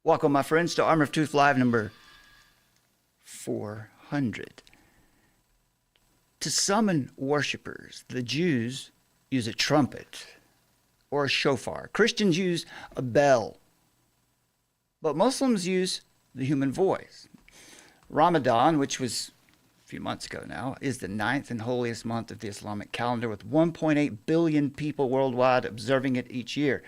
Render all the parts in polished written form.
Welcome, my friends, to Armor of Truth Live number 400. To summon worshipers, the Jews use a trumpet or a shofar. Christians use a bell, but Muslims use the human voice. Ramadan, which was a few months ago now, is the 9th and holiest month of the Islamic calendar, with 1.8 billion people worldwide observing it each year.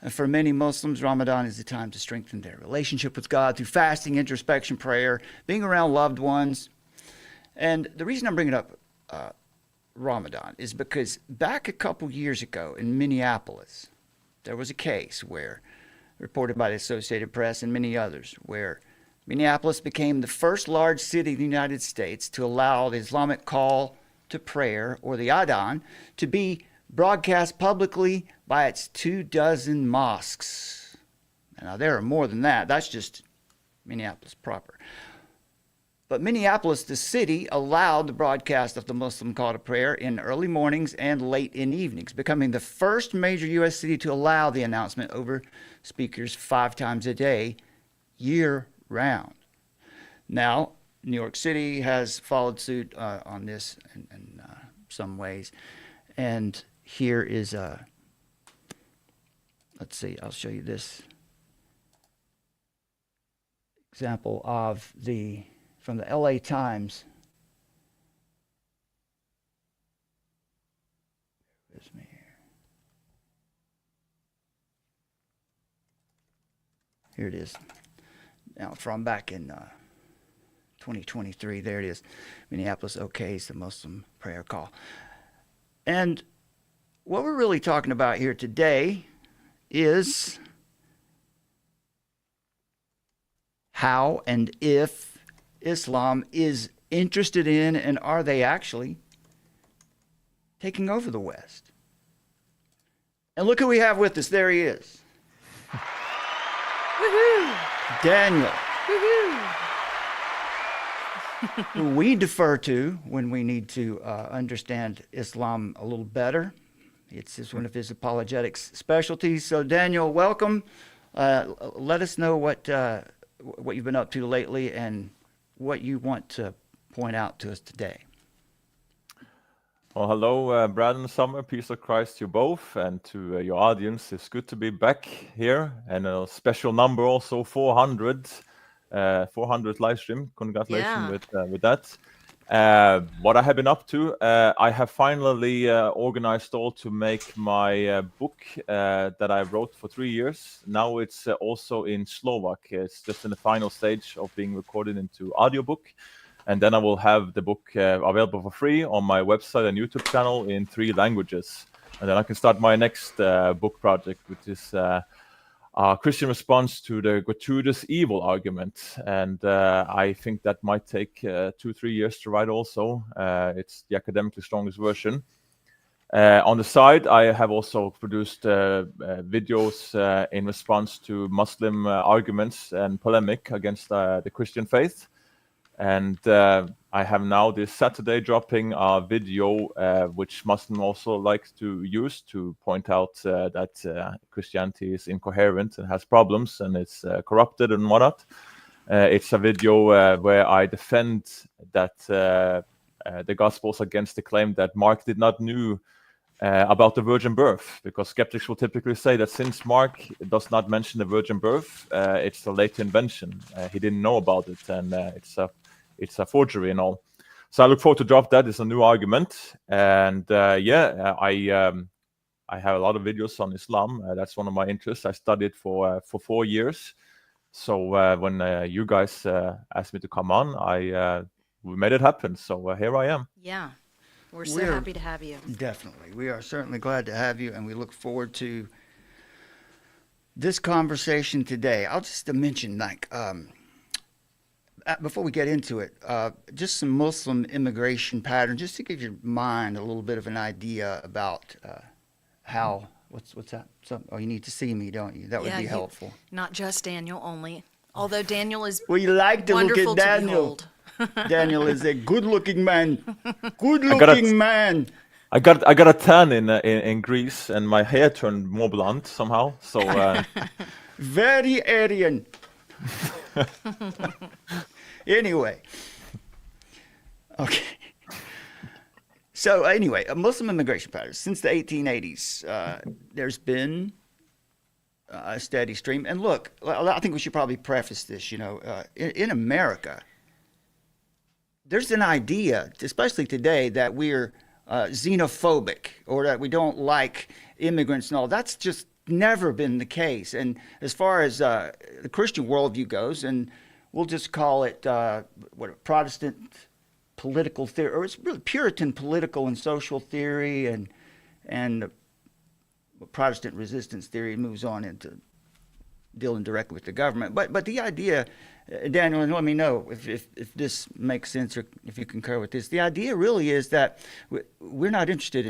And for many Muslims, Ramadan is the time to strengthen their relationship with God through fasting, introspection, prayer, being around loved ones. And the reason I'm bringing up Ramadan is because back a couple years ago in Minneapolis, there was a case where, reported by the Associated Press and many others, where Minneapolis became the first large city in the United States to allow the Islamic call to prayer, or the Adhan, to be broadcast publicly by its 24 mosques. Now, there are more than that. That's just Minneapolis proper. But Minneapolis, the city, allowed the broadcast of the Muslim call to prayer in early mornings and late in evenings, becoming the first major U.S. city to allow the announcement over speakers 5 times a day, year-round. Now, New York City has followed suit on this in some ways. And here is a, let's see, I'll show you this example of from the LA Times. Where's me here? Here it is. Now, from back in 2023, there it is. Minneapolis okays the Muslim prayer call. And what we're really talking about here today is how and if Islam is interested in, and are they actually taking over the West? And look who we have with us. There he is. Woohoo! Daniel. Woohoo! Who we defer to when we need to understand Islam a little better. It's just one of his apologetics specialties. So Daniel, welcome. Let us know what you've been up to lately and what you want to point out to us today. Well, hello, Brad and Summer. Peace of Christ to you both and to your audience. It's good to be back here, and a special number also, 400 live stream. Congratulations with that. What I have been up to, I have finally organized all to make my book that I wrote for 3 years. Now it's also in Slovak. It's just in the final stage of being recorded into audiobook. And then I will have the book available for free on my website and YouTube channel in 3 languages. And then I can start my next book project, which is a Christian response to the gratuitous evil argument. And I think that might take 2-3 years to write also. It's the academically strongest version. On the side, I have also produced videos in response to Muslim arguments and polemic against the Christian faith. And I have now this Saturday dropping a video which Muslims also like to use to point out that Christianity is incoherent and has problems and it's corrupted and whatnot. It's a video where I defend that the Gospels against the claim that Mark did not knew about the virgin birth, because skeptics will typically say that since Mark does not mention the virgin birth, it's a late invention. He didn't know about it, and it's a forgery and all. So I look forward to drop that. It's a new argument, and I have a lot of videos on Islam. That's one of my interests. I studied for 4 years. So when you guys asked me to come on, we made it happen. So here I am. Yeah, we're so happy to have you. Definitely. We are certainly glad to have you, and we look forward to this conversation today. I'll just mention, before we get into it, just some Muslim immigration patterns, just to give your mind a little bit of an idea about how, what's that? Oh, you need to see me, don't you? That would be helpful. Not just Daniel only, although Daniel is well, you like to look at Daniel. Daniel is a good-looking man. Good-looking man. I got a tan in Greece, and my hair turned more blonde somehow. So Very Aryan. Anyway. Okay. So anyway, Muslim immigration patterns. Since the 1880s, there's been a steady stream. And look, I think we should probably preface this, in America, there's an idea, especially today, that we're xenophobic or that we don't like immigrants and all. That's just never been the case. And as far as the Christian worldview goes, and we'll just call it Protestant political theory, or it's really Puritan political and social theory, and Protestant resistance theory moves on into dealing directly with the government. But the idea, Daniel, and let me know if this makes sense or if you concur with this. The idea really is that we're not interested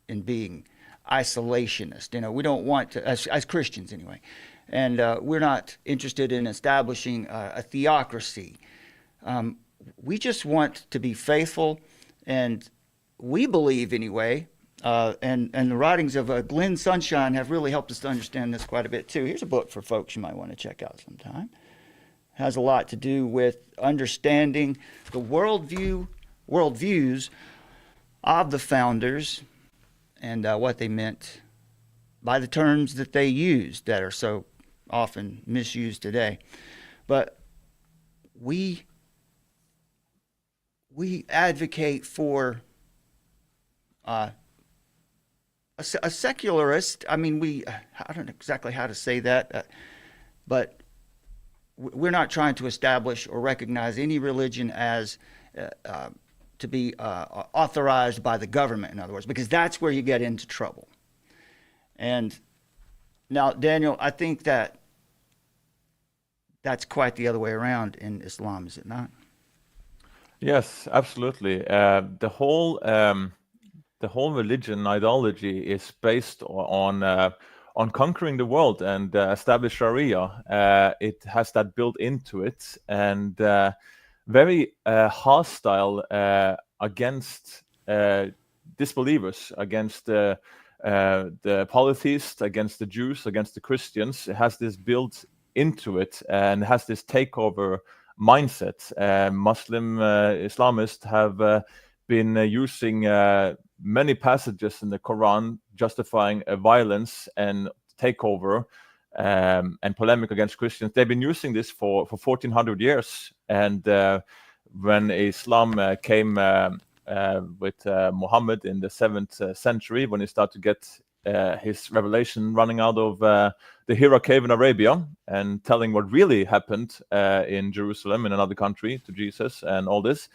in being isolationist. We don't want to, as Christians anyway, and we're not interested in establishing a theocracy. We just want to be faithful, and we believe anyway, and the writings of Glenn Sunshine have really helped us to understand this quite a bit too. Here's a book for folks you might want to check out sometime. It has a lot to do with understanding the worldviews of the founders and what they meant by the terms that they used that are so often misused today. But we advocate for a secularist. I mean, I don't know exactly how to say that, but we're not trying to establish or recognize any religion as to be authorized by the government, in other words, because that's where you get into trouble. And now, Daniel, I think that's quite the other way around in Islam, is it not? Yes, absolutely. The whole religion ideology is based on conquering the world and establish Sharia. It has that built into it, and very hostile against disbelievers, against the polytheists, against the Jews, against the Christians. It has this built into it and has this takeover mindset. Muslim Islamists have been using many passages in the Quran justifying violence and takeover and polemic against Christians. They've been using this for 1400 years. And when Islam came with Muhammad in the 7th century, when he started to get his revelation running out of the Hira cave in Arabia and telling what really happened in Jerusalem, in another country, to Jesus and all this,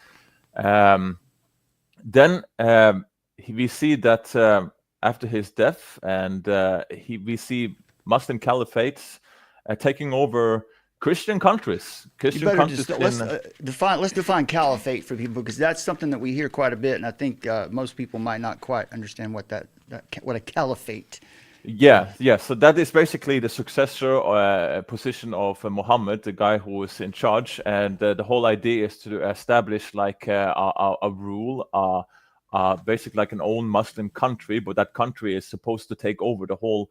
then we see that after his death, and we see Muslim caliphates taking over Christian countries. Let's define caliphate for people, because that's something that we hear quite a bit, and I think most people might not quite understand what a caliphate. Yeah. So that is basically the successor position of Muhammad, the guy who was in charge, and the whole idea is to establish like a rule, basically like an own Muslim country, but that country is supposed to take over the whole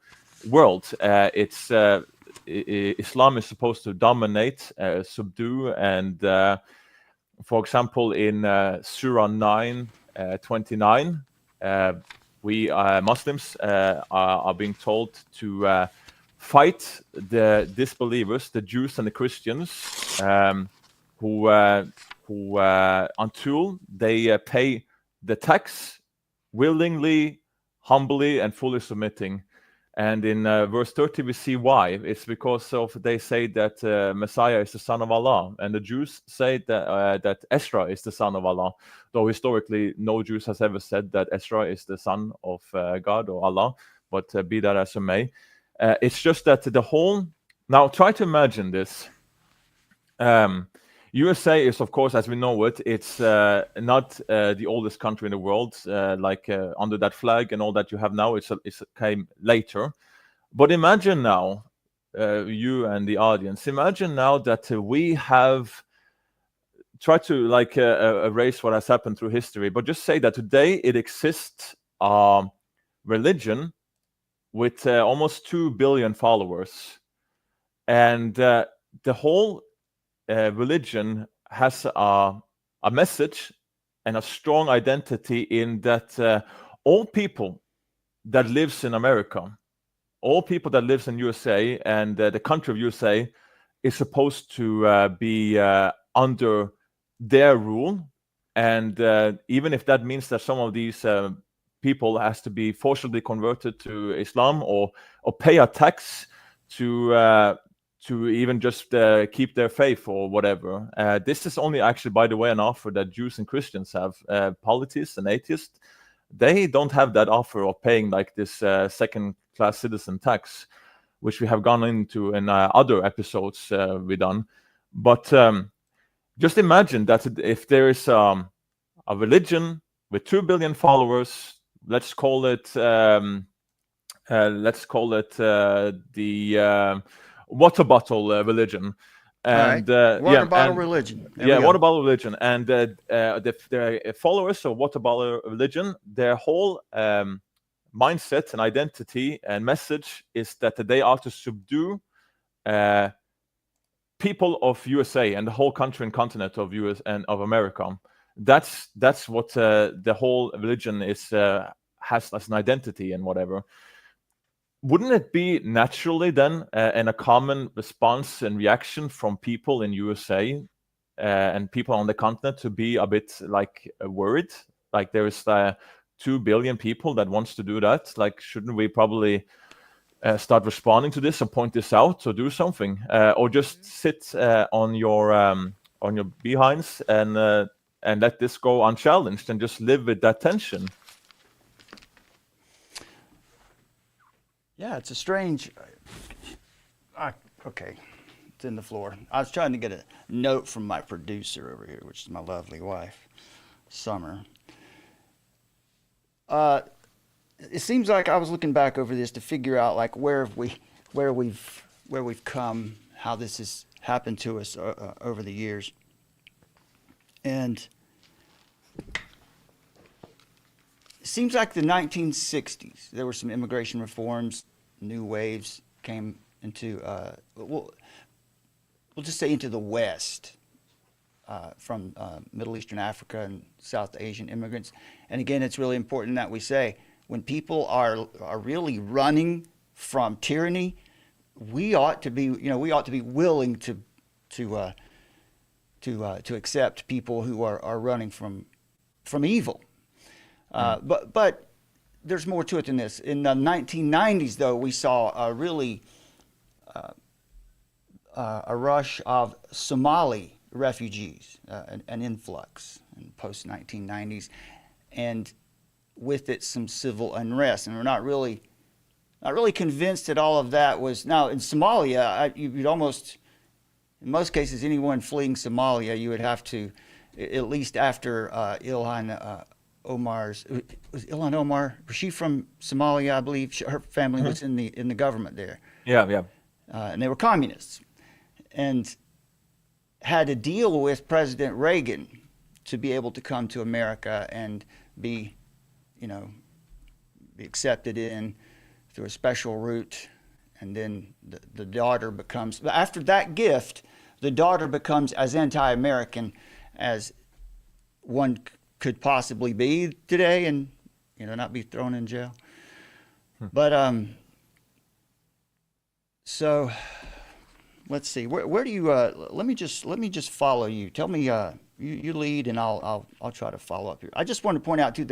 world. Islam is supposed to dominate, subdue, and for example, in Surah 9:29, we Muslims are being told to fight the disbelievers, the Jews and the Christians, who until they pay the tax willingly, humbly, and fully submitting. And in verse 30, we see why. It's because they say that Messiah is the son of Allah, and the Jews say that Ezra is the son of Allah. Though historically, no Jews has ever said that Ezra is the son of God or Allah. But be that as it may, it's just that the whole. Now, try to imagine this. USA is, of course, as we know it, it's not the oldest country in the world. Under that flag and all that you have now, it came later. But imagine now, you and the audience, imagine now that we have tried to erase what has happened through history, but just say that today it exists religion with almost 2 billion followers. and the whole religion has a message and a strong identity in that all people that lives in America, all people that lives in USA and the country of USA is supposed to be under their rule, and even if that means that some of these people has to be forcibly converted to Islam or pay a tax to even just keep their faith or whatever. This is only actually, by the way, an offer that Jews and Christians have. Polytheists and atheists, they don't have that offer of paying like this second-class citizen tax, which we have gone into in other episodes we've done. But just imagine that if there is a religion with 2 billion followers, let's call it the water bottle religion. And water bottle religion. Water bottle religion, and the followers of water bottle religion, their whole mindset and identity and message is that they are to subdue people of USA and the whole country and continent of US and of America. That's what the whole religion is has as an identity and whatever. Wouldn't it be naturally then and a common response and reaction from people in USA and people on the continent to be a bit like worried? Like there is 2 billion people that wants to do that. Like, shouldn't we probably start responding to this or point this out or do something, or just sit on your behinds and let this go unchallenged and just live with that tension? Yeah, it's a strange. Okay, it's in the floor. I was trying to get a note from my producer over here, which is my lovely wife, Summer. It seems like I was looking back over this to figure out like where we've come, how this has happened to us over the years, and it seems like the 1960s, there were some immigration reforms, new waves came into, we'll just say into the West from Middle Eastern Africa and South Asian immigrants. And again, it's really important that we say, when people are really running from tyranny, we ought to be willing to accept people who are running from evil. But there's more to it than this. In the 1990s, though, we saw a really a rush of Somali refugees, an influx in post-1990s, and with it some civil unrest. And we're not really convinced that all of that was. Now in Somalia, you'd almost, in most cases, anyone fleeing Somalia, you would have to, at least after Ilhan Omar's, was Ilhan Omar, was she from Somalia? I believe her family was in the government there. Yeah. And they were communists, and had to deal with President Reagan to be able to come to America and be accepted in through a special route. And then the daughter becomes, after that gift, the daughter becomes as anti-American as one could possibly be today, and not be thrown in jail. But so let's see, where do you let me just follow you. Tell me, you lead and I'll try to follow up here. I just want to point out too,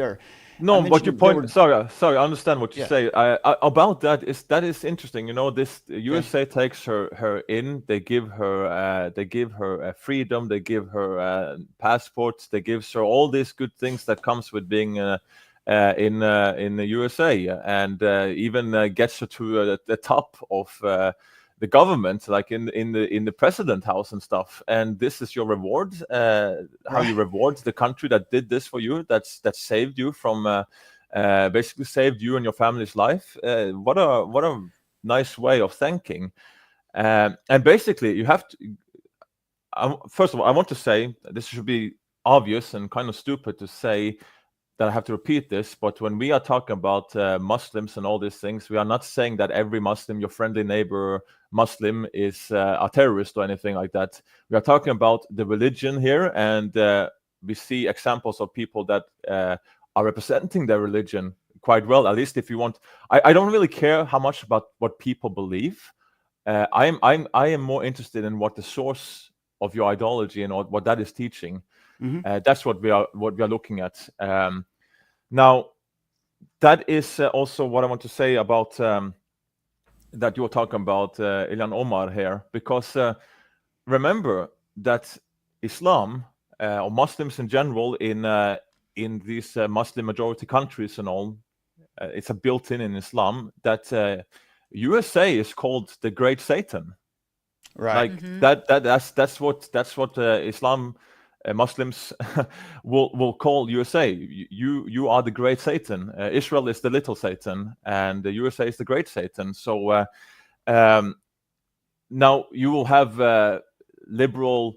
what your point, sorry, I understand what you say. About that is interesting. This USA takes her in, they give her freedom, they give her passports, they give her all these good things that comes with being in the USA, and even gets her to the top of the government, like in the president house and stuff. And this is your reward, how you reward the country that did this for you, that saved you from basically saved you and your family's life. What a nice way of thanking. And basically you have to, first of all, I want to say, this should be obvious and kind of stupid to say, that I have to repeat this, but when we are talking about Muslims and all these things, we are not saying that every Muslim, your friendly neighbor Muslim, is a terrorist or anything like that. We are talking about the religion here, and we see examples of people that are representing their religion quite well. At least if you want, I don't really care how much about what people believe. I am more interested in what the source of your ideology and what that is teaching. That's what we are looking at. Now, that is also what I want to say about that you were talking about, Ilhan Omar here, because remember that Islam or Muslims in general in these Muslim majority countries and all, it's a built-in Islam that USA is called the Great Satan. Right. Like that's what Islam Muslims will call USA. You are the Great Satan. Israel is the Little Satan, and the USA is the Great Satan. So now you will have liberal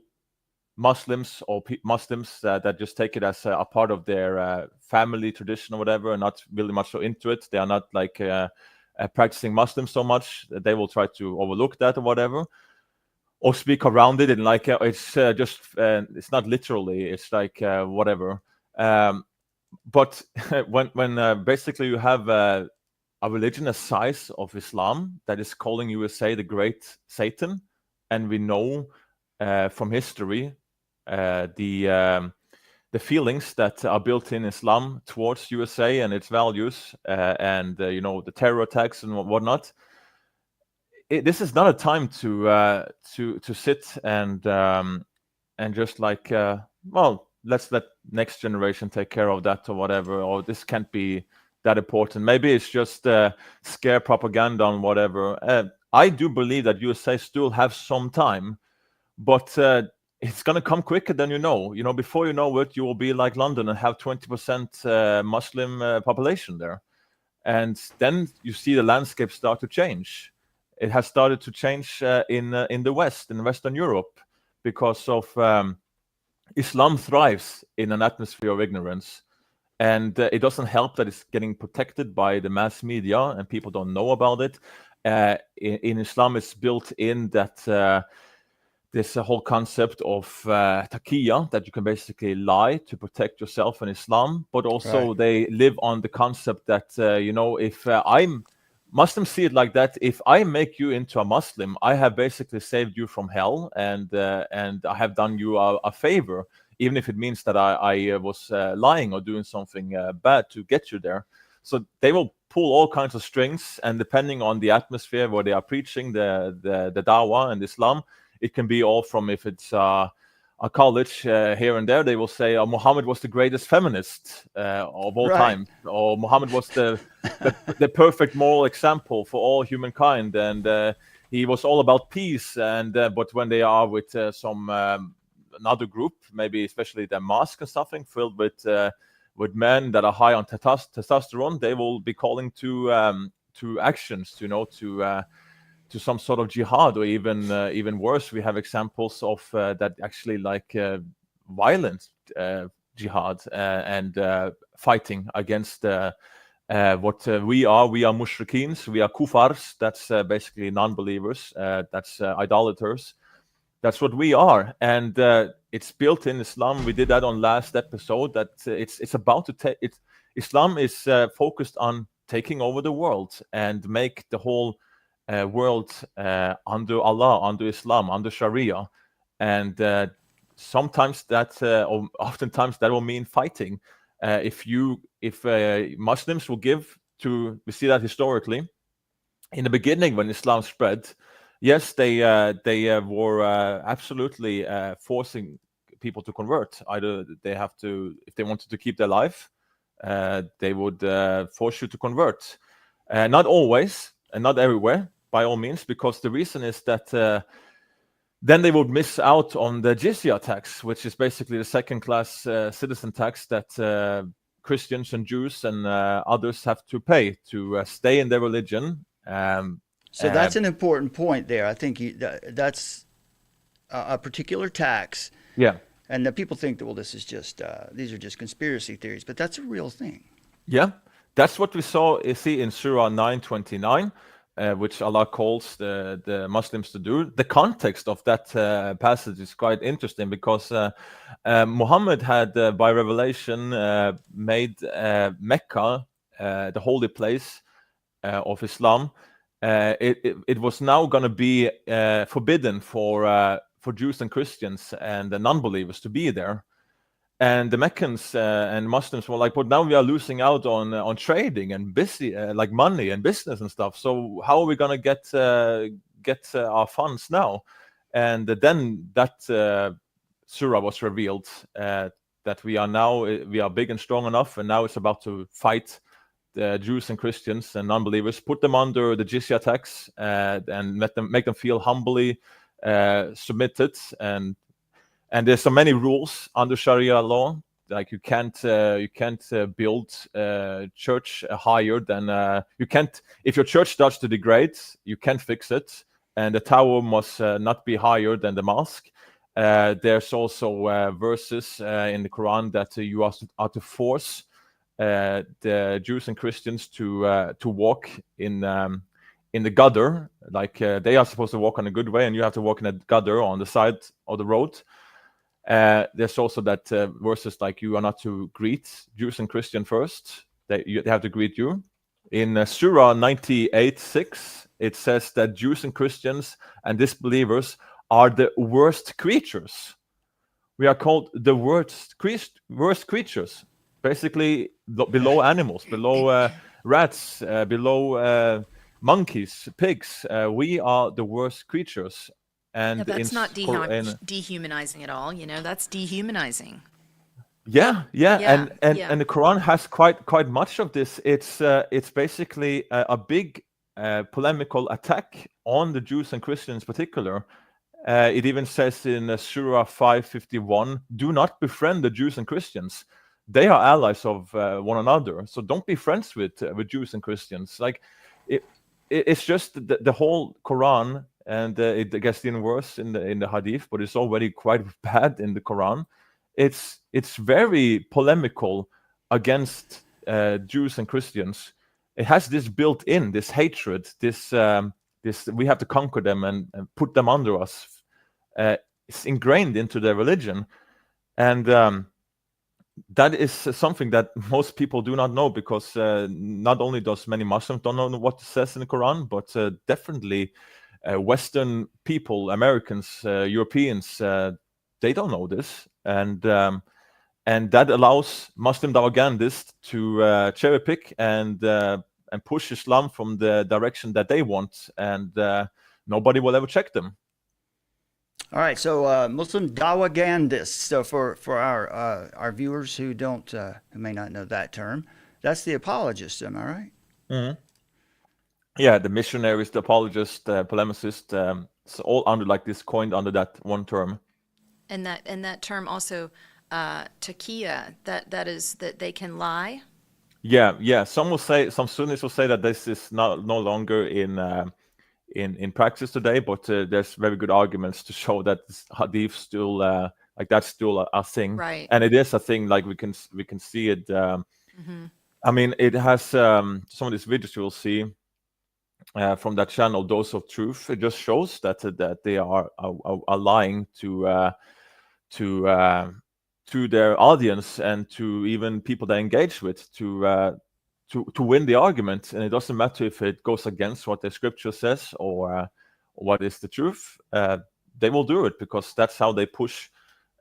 Muslims or Muslims that just take it as a part of their family tradition or whatever, and not really much so into it. They are not like practicing Muslims so much. They will try to overlook that or whatever, or speak around it, and like it's just it's not literally. It's like whatever. But when basically you have a religion the size of Islam that is calling USA the Great Satan, and we know from history the feelings that are built in Islam towards USA and its values, and the terror attacks and whatnot. This is not a time to sit and just like well, let's let next generation take care of that or whatever, or this can't be that important. Maybe it's just scare propaganda and whatever. I do believe that USA still have some time, but it's going to come quicker than you know. Before you know it, you will be like London and have 20% Muslim population there, and then you see the landscape start to change. It has started to change in the West, in Western Europe, because of Islam thrives in an atmosphere of ignorance. And it doesn't help that it's getting protected by the mass media and people don't know about it. In Islam, it's built in that this whole concept of taqiyya, that you can basically lie to protect yourself in Islam, but also they live on the concept that, if Muslims see it like that. If I make you into a Muslim, I have basically saved you from hell, and I have done you a favor, even if it means that I was lying or doing something bad to get you there. So they will pull all kinds of strings, and depending on the atmosphere where they are preaching the dawah and Islam, it can be all from, if it's a college here and there, they will say Muhammad was the greatest feminist of all time, or Muhammad was the perfect moral example for all humankind, and he was all about peace. And but when they are with some another group, maybe especially the mosque or something filled with men that are high on testosterone, they will be calling to actions, to some sort of jihad, or even worse. We have examples of that actually, like violent jihad and fighting against what we are. We are mushrikeen, we are kufars. That's basically non-believers. That's idolaters. That's what we are, and it's built in Islam. We did that on last episode. That it's about to take. Islam is focused on taking over the world and make the whole world under Allah, under Islam, under Sharia, and sometimes that, or oftentimes that will mean fighting. If Muslims will give to, we see that historically, in the beginning when Islam spread, yes, they were absolutely forcing people to convert. Either they have to, if they wanted to keep their life, they would force you to convert. Not always and not everywhere, by all means, because the reason is that then they would miss out on the jizya tax, which is basically the second-class citizen tax that Christians and Jews and others have to pay to stay in their religion. So that's an important point there. I think that's a particular tax. Yeah. And the people think that, well, this is just these are just conspiracy theories, but that's a real thing. Yeah, that's what we see in Surah 9:29, which Allah calls the Muslims to do. The context of that passage is quite interesting because Muhammad had, by revelation, made Mecca the holy place of Islam. It was now going to be forbidden for Jews and Christians and the non-believers to be there. And the Meccans and Muslims were like, but now we are losing out on trading and busy, like money and business and stuff. So how are we gonna get our funds now? And then that surah was revealed, that we are big and strong enough, and now it's about to fight the Jews and Christians and non-believers, put them under the jizya tax, and make them feel humbly submitted. And there's so many rules under Sharia law, like you can't build church higher than you can't. If your church starts to degrade, you can't fix it, and the tower must not be higher than the mosque. There's also verses in the Quran that you are to force the Jews and Christians to walk in the gutter, like they are supposed to walk on a good way, and you have to walk in a gutter on the side of the road. There's also that verses like you are not to greet Jews and Christian first; they have to greet you. In Surah 98:6, it says that Jews and Christians and disbelievers are the worst creatures. We are called the worst creatures, basically below animals, below rats, below monkeys, pigs. We are the worst creatures. And that's not dehumanizing at all. That's dehumanizing. Yeah. And the Quran has quite much of this. It's basically a big polemical attack on the Jews and Christians in particular. It even says in Surah 5:51, do not befriend the Jews and Christians. They are allies of one another. So don't be friends with Jews and Christians. Like it's just the whole Quran. And it gets even worse in the Hadith, but it's already quite bad in the Quran. It's very polemical against Jews and Christians. It has this built in, this hatred, this we have to conquer them and put them under us. It's ingrained into their religion, and that is something that most people do not know, because not only does many Muslims don't know what it says in the Quran, but definitely Western people, Americans, Europeans, they don't know this, and that allows Muslim propagandists to cherry pick and push Islam from the direction that they want, and nobody will ever check them. All right, so Muslim propagandists. So for our viewers who who may not know that term, that's the apologist. Am I right? Mm-hmm. Yeah, the missionaries, the apologists, the polemicists, it's all under like this, coined under that one term. And that term also, taqiyya, that is that they can lie. Yeah. Some Sunnis will say that this is no longer in practice today, but there's very good arguments to show that hadith still like that's still a thing, right? And it is a thing. Like we can see it. I mean, it has some of these videos you will see. From that channel, Dose of Truth, it just shows that they are lying to their audience and to even people they engage with to win the argument. And it doesn't matter if it goes against what the scripture says or what is the truth. They will do it because that's how they push.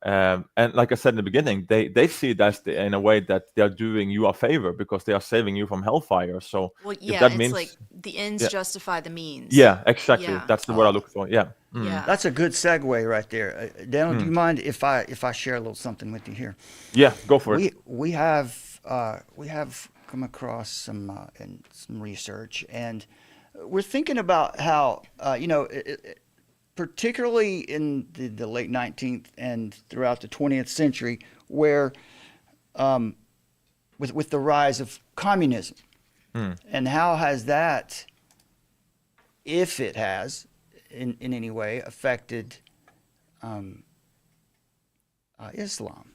And like I said in the beginning, they see it as in a way that they are doing you a favor because they are saving you from hellfire. So that means like the ends justify the means. Yeah, exactly. Yeah. That's the word I look for. Yeah. Yeah. That's a good segue right there. Daniel, do you mind if I share a little something with you here? Yeah, go for it. We have come across some research, and we're thinking about how particularly in the late 19th and throughout the 20th century, where with the rise of communism, and how has that, if it has in any way, affected Islam.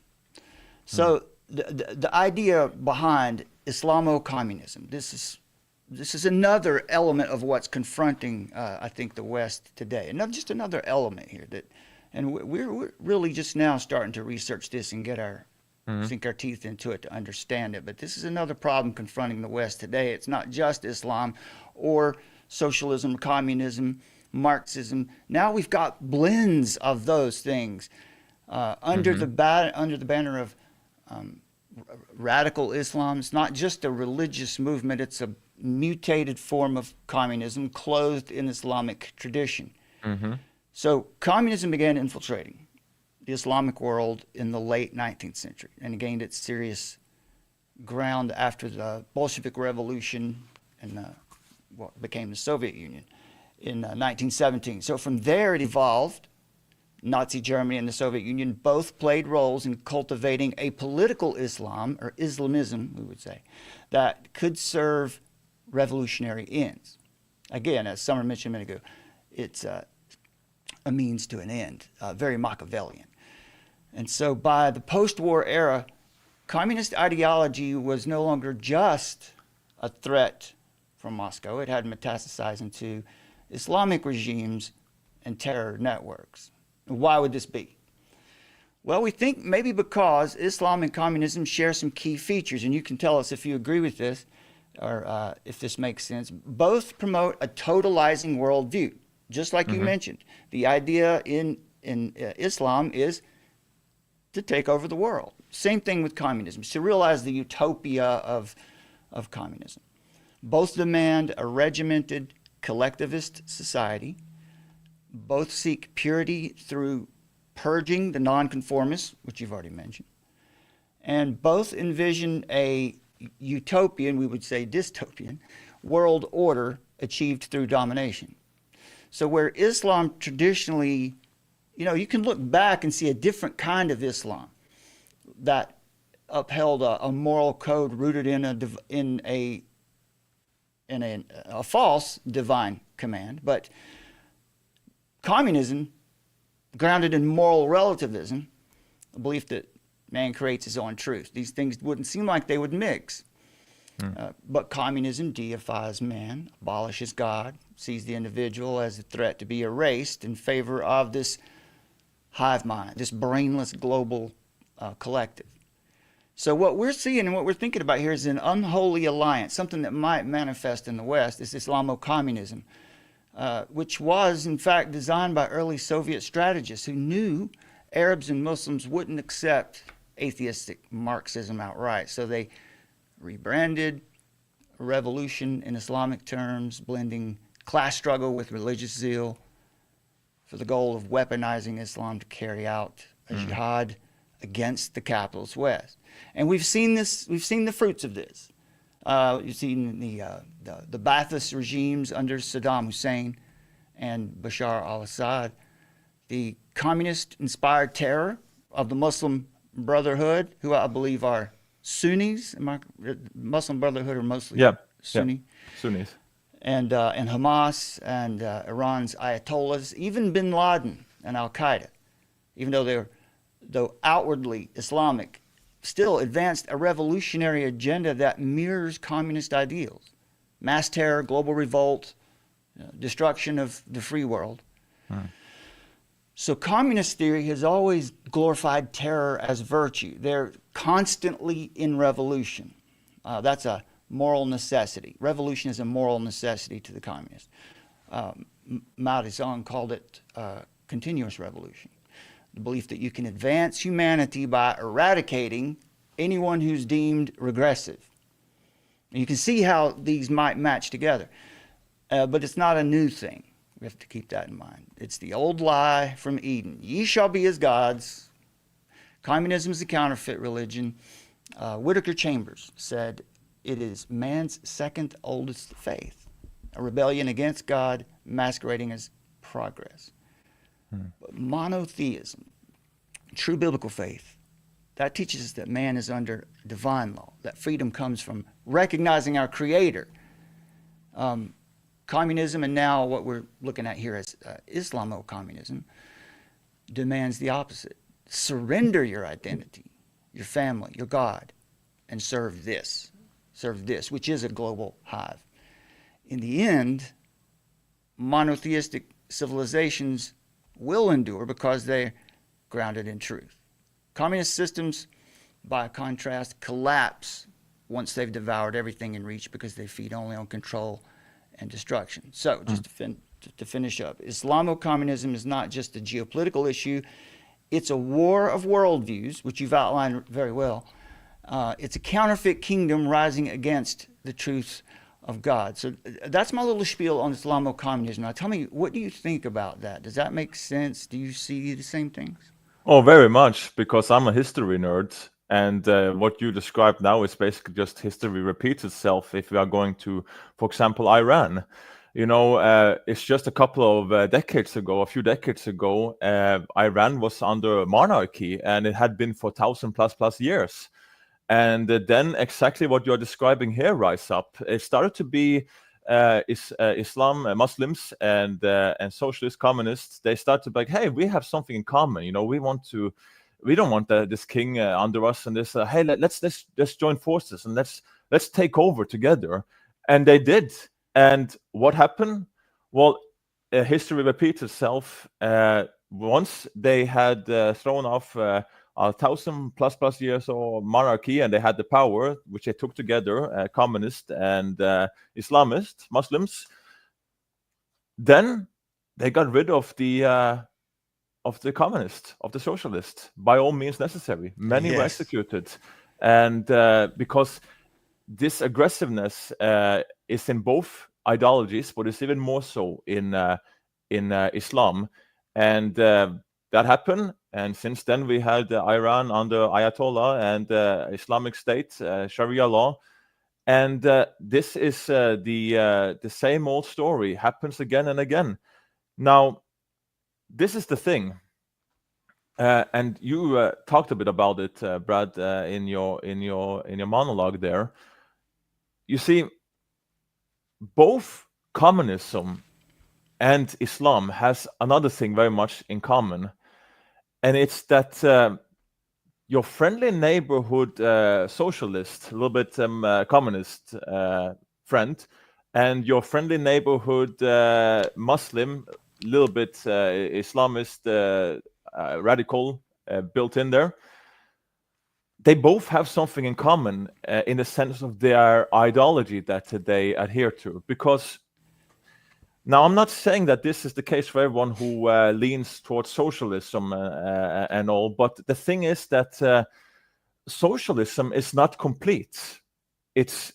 So the idea behind Islamo-communism, this is another element of what's confronting, I think, the West today. Just another element here and we're really just now starting to research this and get sink our teeth into it to understand it. But this is another problem confronting the West today. It's not just Islam or socialism, communism, Marxism. Now we've got blends of those things under the banner of radical Islam. It's not just a religious movement. It's a mutated form of communism clothed in Islamic tradition. So communism began infiltrating the Islamic world in the late 19th century and gained its serious ground after the Bolshevik Revolution and what became the Soviet Union in 1917. So from there it evolved. Nazi Germany and the Soviet Union both played roles in cultivating a political Islam, or Islamism, we would say, that could serve revolutionary ends. Again, as Summer mentioned a minute ago, it's a means to an end, very Machiavellian. And so by the post-war era, communist ideology was no longer just a threat from Moscow. It had metastasized into Islamic regimes and terror networks. Why would this be? Well, we think maybe because Islam and communism share some key features, and you can tell us if you agree with this or if this makes sense. Both promote a totalizing worldview, just like you mentioned. The idea in Islam is to take over the world. Same thing with communism, to realize the utopia of communism. Both demand a regimented collectivist society. Both seek purity through purging the nonconformists, which you've already mentioned. And both envision a utopian, we would say dystopian, world order achieved through domination. So where Islam traditionally, you can look back and see a different kind of Islam that upheld a moral code rooted in a false divine command, but communism, grounded in moral relativism, a belief that man creates his own truth. These things wouldn't seem like they would mix. But communism deifies man, abolishes God, sees the individual as a threat to be erased in favor of this hive mind, this brainless global collective. So what we're seeing and what we're thinking about here is an unholy alliance, something that might manifest in the West, is Islamo-communism. Which was, in fact, designed by early Soviet strategists who knew Arabs and Muslims wouldn't accept atheistic Marxism outright. So they rebranded a revolution in Islamic terms, blending class struggle with religious zeal for the goal of weaponizing Islam to carry out a jihad against the capitalist West. And we've seen the fruits of this. You've seen the Ba'athist regimes under Saddam Hussein and Bashar al-Assad, the communist-inspired terror of the Muslim Brotherhood, who I believe are Sunnis. Muslim Brotherhood are mostly Sunni. Sunnis. And Hamas and Iran's Ayatollahs, even bin Laden and al-Qaeda, even though outwardly Islamic, still advanced a revolutionary agenda that mirrors communist ideals. Mass terror, global revolt, destruction of the free world. So communist theory has always glorified terror as virtue. They're constantly in revolution. That's a moral necessity. Revolution is a moral necessity to the communists. Mao Zedong called it continuous revolution. The belief that you can advance humanity by eradicating anyone who's deemed regressive. And you can see how these might match together. But it's not a new thing. We have to keep that in mind. It's the old lie from Eden. Ye shall be as gods. Communism is a counterfeit religion. Whittaker Chambers said it is man's second oldest faith, a rebellion against God masquerading as progress. But monotheism, true biblical faith, that teaches us that man is under divine law, that freedom comes from recognizing our Creator. Communism, and now what we're looking at here as Islamo-communism, demands the opposite. surrender your identity, your family, your God, and serve this, which is a global hive. In the end, monotheistic civilizations will endure because they're grounded in truth. Communist systems, by contrast, collapse once they've devoured everything in reach because they feed only on control and destruction. So, just to finish up, Islamo-communism is not just a geopolitical issue, it's a war of worldviews, which you've outlined very well. It's a counterfeit kingdom rising against the truths of God. So that's my little spiel on Islamo-communism. Now tell me, what do you think about that? Does that make sense? Do you see the same things? Oh, very much, because I'm a history nerd, and what you described now is basically just history repeats itself. If we are going to, for example, Iran, you know, it's just a couple of decades ago, a few decades ago, Iran was under monarchy, and it had been for 1,000+ years. And then exactly what you're describing here rise up. It started to be Islam, Muslims, and socialist communists. They start to be like, hey, we have something in common. You know, we don't want this king under us, and this. Hey, let's join forces and let's take over together. And they did. And what happened? Well, history repeats itself. Once they had thrown off 1,000+ years of monarchy, and they had the power, which they took together, communist and Islamist Muslims. Then they got rid of the communist, of the socialist, by all means necessary. Many were executed, and because this aggressiveness is in both ideologies, but it's even more so in Islam, and that happened. And since then, we had Iran under Ayatollah and Islamic State, Sharia law. And this is the same old story, happens again and again. Now, this is the thing. And you talked a bit about it, Brad, in your monologue there. You see, both communism and Islam has another thing very much in common. And it's that your friendly neighborhood socialist, a little bit communist friend, and your friendly neighborhood Muslim, a little bit Islamist radical built in there, they both have something in common in the sense of their ideology that they adhere to. Because now, I'm not saying that this is the case for everyone who leans towards socialism and all, but the thing is that socialism is not complete. It's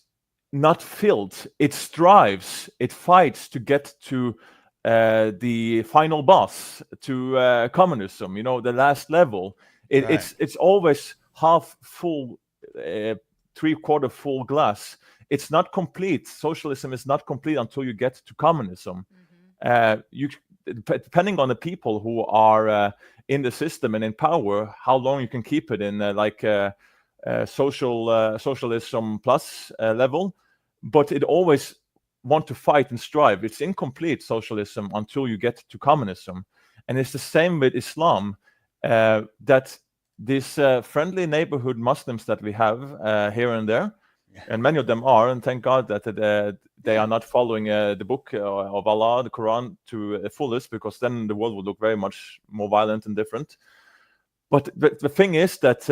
not filled. It strives, it fights to get to the final boss, to communism, you know, the last level. It's always half full, 3/4 full glass. It's not complete. Socialism is not complete until you get to communism. Depending on the people who are in the system and in power, how long you can keep it in socialism plus level. But it always want to fight and strive. It's incomplete socialism until you get to communism. And it's the same with Islam, that these friendly neighborhood Muslims that we have here and there, and many of them are, and thank God that they are not following the book of Allah, the Quran, to the fullest, because then the world would look very much more violent and different. But the thing is that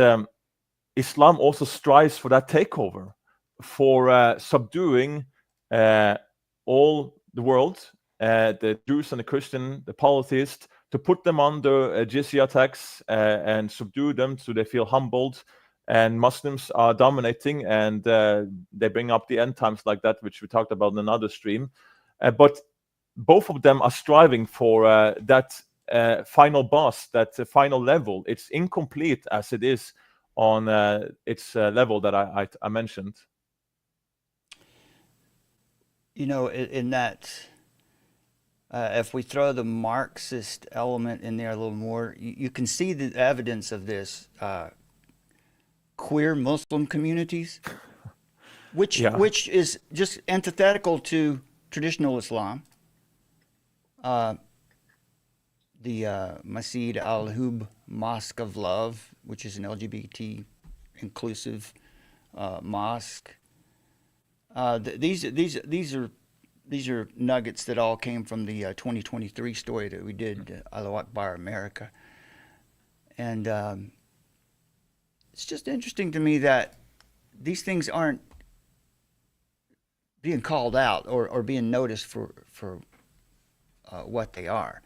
Islam also strives for that takeover, for subduing all the world, the Jews and the Christian, the polytheists, to put them under jizya tax and subdue them so they feel humbled. And Muslims are dominating, and they bring up the end times like that, which we talked about in another stream. But both of them are striving for that final boss, that final level. It's incomplete as it is on its level that I mentioned. You know, in that, if we throw the Marxist element in there a little more, you can see the evidence of this. Queer Muslim communities, which is just antithetical to traditional Islam. The Masjid al-Hub Mosque of Love, which is an LGBT inclusive mosque. These are nuggets that all came from the 2023 story that we did, Allahu Akbar America. And it's just interesting to me that these things aren't being called out or being noticed for what they are.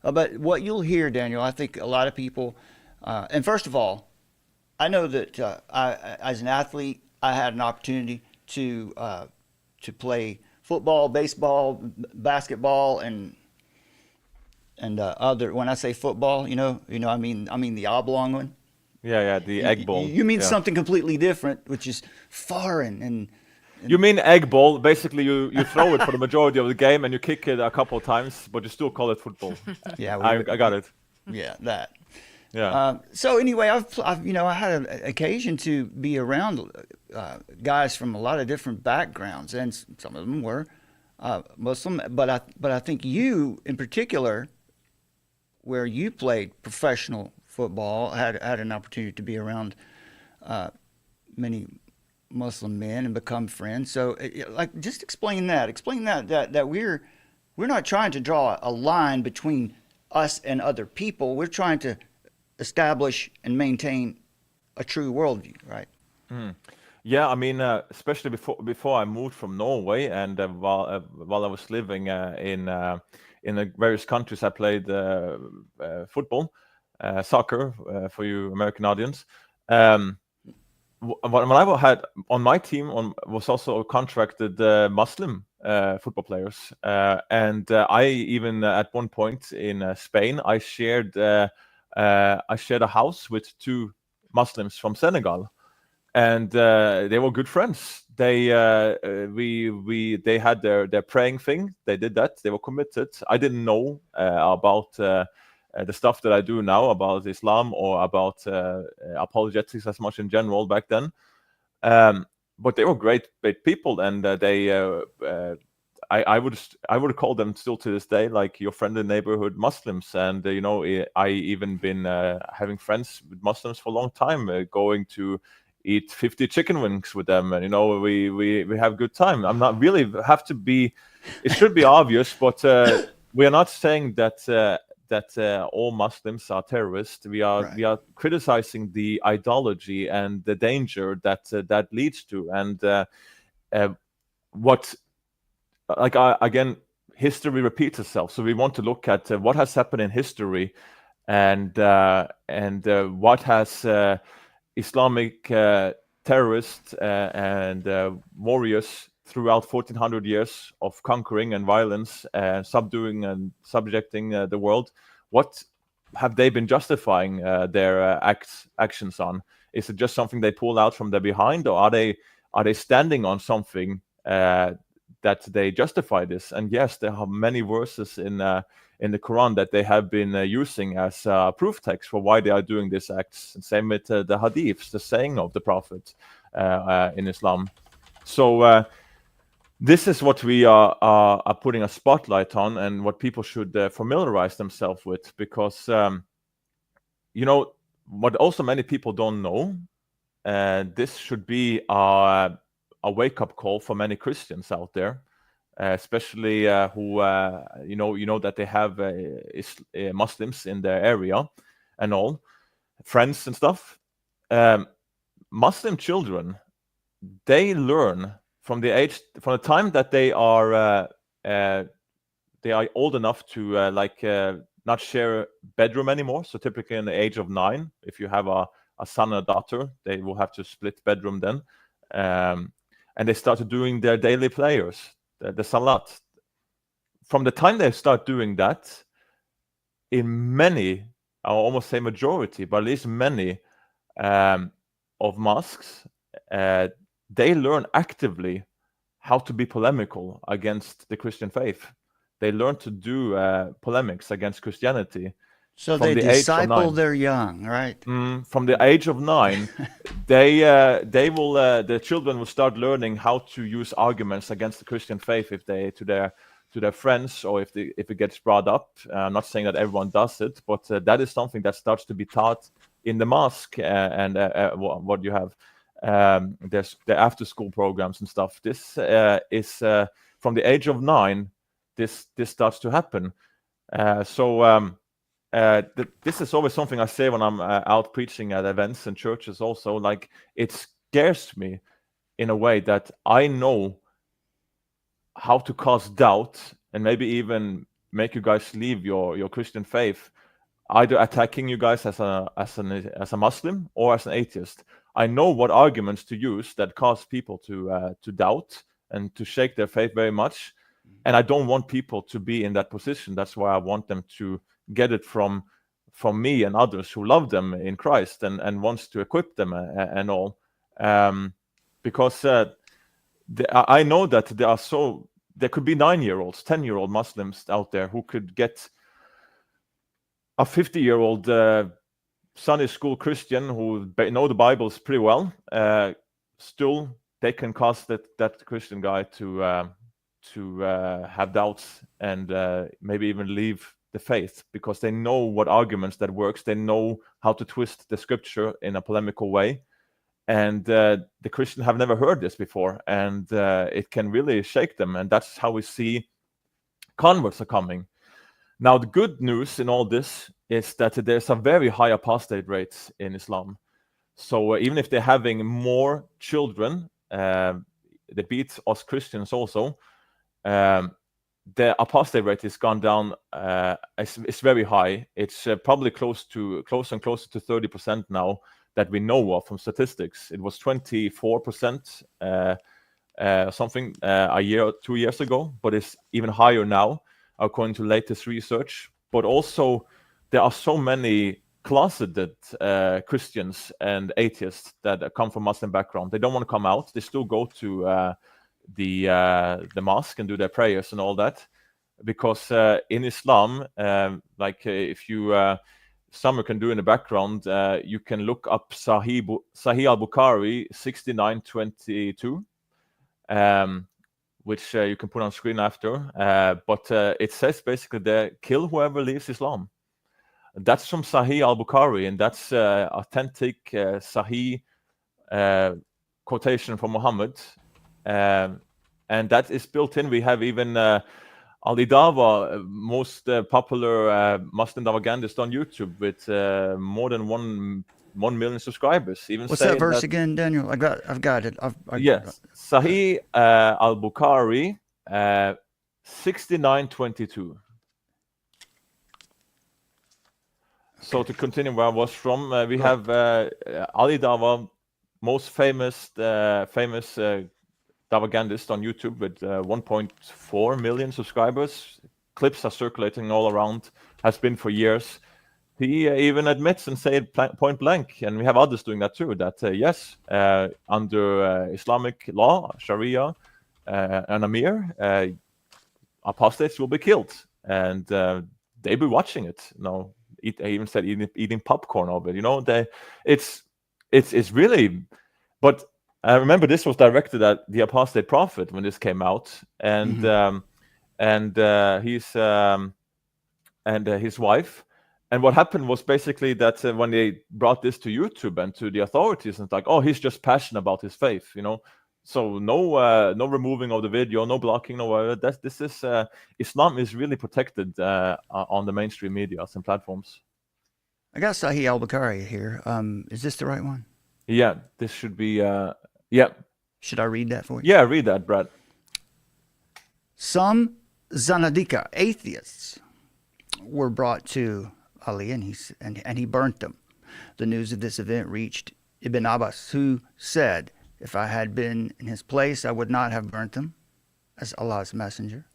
But what you'll hear, Daniel, I think a lot of people, and first of all, I know that as an athlete, I had an opportunity to play football, baseball, basketball, and other. When I say football, I mean the oblong one. Yeah, the egg ball. You mean yeah. something completely different, which is foreign and You mean egg ball? Basically, you throw it for the majority of the game and you kick it a couple of times, but you still call it football. yeah, I got it. yeah, that. Yeah. So anyway, I had an occasion to be around guys from a lot of different backgrounds, and some of them were Muslim. But I think you, in particular, where you played professional football, had an opportunity to be around many Muslim men and become friends. So, just explain that. Explain that we're not trying to draw a line between us and other people. We're trying to establish and maintain a true worldview, right? Yeah, I mean, especially before I moved from Norway, and while I was living in the various countries, I played football, soccer for you American audience. When I had on my team was also contracted Muslim football players, and I even at one point in Spain I shared a house with two Muslims from Senegal, and they were good friends. They had their praying thing. They did that. They were committed. I didn't know about the stuff that I do now about Islam or about apologetics as much in general back then. But they were great people, and I would call them still to this day like your friendly neighborhood Muslims. And I even been having friends with Muslims for a long time, going to eat 50 chicken wings with them, and we have a good time. I'm not really have to be. It should be obvious, but we are not saying that all Muslims are terrorists. We are criticizing the ideology and the danger that leads to, and again, history repeats itself. So we want to look at what has happened in history, and what has Islamic terrorists and warriors throughout 1400 years of conquering and violence and subduing and subjecting the world. What have they been justifying their actions on? Is it just something they pull out from their behind, or are they standing on something that they justify this? And yes, there are many verses in the Quran that they have been using as proof text for why they are doing these acts. And same with the hadiths, the saying of the Prophet in Islam. So this is what we are putting a spotlight on, and what people should familiarize themselves with, because what also many people don't know. This should be a wake-up call for many Christians out there, especially who that they have Muslims in their area and all friends and stuff. Muslim children, they learn from the time that they are old enough to not share a bedroom anymore. So typically in the age of 9, if you have a son or a daughter, they will have to split bedroom then. And they started doing their daily prayers, the salat. From the time they start doing that, in many, I'll almost say majority, but at least many of mosques, they learn actively how to be polemical against the Christian faith. They learn to do polemics against Christianity. So they disciple their young, right? From the age of 9, the children will start learning how to use arguments against the Christian faith to their friends, or if it gets brought up. I'm not saying that everyone does it, but that is something that starts to be taught in the mosque, and what you have. There's the after-school programs and stuff. This is from the age of 9. This starts to happen. This is always something I say when I'm out preaching at events and churches. Also, like, it scares me in a way that I know how to cause doubt and maybe even make you guys leave your Christian faith, either attacking you guys as a Muslim or as an atheist. I know what arguments to use that cause people to doubt and to shake their faith very much, and I don't want people to be in that position. That's why I want them to get it from me and others who love them in Christ and wants to equip them and all, because I know that there could be 9-year-olds, 10-year-old Muslims out there who could get a 50-year-old Sunday school Christian who know the Bibles pretty well. Still, they can cause that Christian guy to have doubts and maybe even leave the faith, because they know what arguments that works. They know how to twist the scripture in a polemical way, and the Christian have never heard this before, and it can really shake them. And that's how we see converts are coming. Now, the good news in all this is that there's a very high apostate rate in Islam. So even if they're having more children, they beat us Christians also. The apostate rate has gone down. It's very high. It's probably closer and closer to 30% now that we know of from statistics. It was 24% something a year or 2 years ago, but it's even higher now according to latest research. But also, there are so many closeted Christians and atheists that come from Muslim background. They don't want to come out. They still go to the mosque and do their prayers and all that, because in Islam, if you Summer can do in the background, you can look up Sahih al-Bukhari 6922, which you can put on screen after. But it says basically there, kill whoever leaves Islam. That's from Sahih al-Bukhari, and that's authentic Sahih quotation from Muhammad. And that is built in. We have even Ali Dawah, most popular Muslim propagandist on YouTube, with more than 1 million subscribers. Even what's that verse again, Daniel? I've got it. Yes, Sahih al-Bukhari 6922. So to continue where I was from, we have Ali Dawah, most famous propagandist on YouTube with 1.4 million subscribers. Clips are circulating all around, has been for years. He even admits and say it point blank, and we have others doing that too, that yes, under Islamic law, Sharia, and Amir, apostates will be killed, and they be watching it. I even said eating popcorn of it. It's really, but I remember this was directed at the apostate prophet when this came out, and his wife. And what happened was basically that when they brought this to YouTube and to the authorities, and it's like, oh, he's just passionate about his faith, So no removing of the video, no blocking, no. This is Islam is really protected on the mainstream medias and platforms. I got Sahih al-Bukhari here. Is this the right one? Yeah, this should be. Yeah. Should I read that for you? Yeah, read that, Brad. Some Zanadika atheists were brought to Ali, and he burnt them. The news of this event reached Ibn Abbas, who said, "If I had been in his place, I would not have burnt them," as Allah's messenger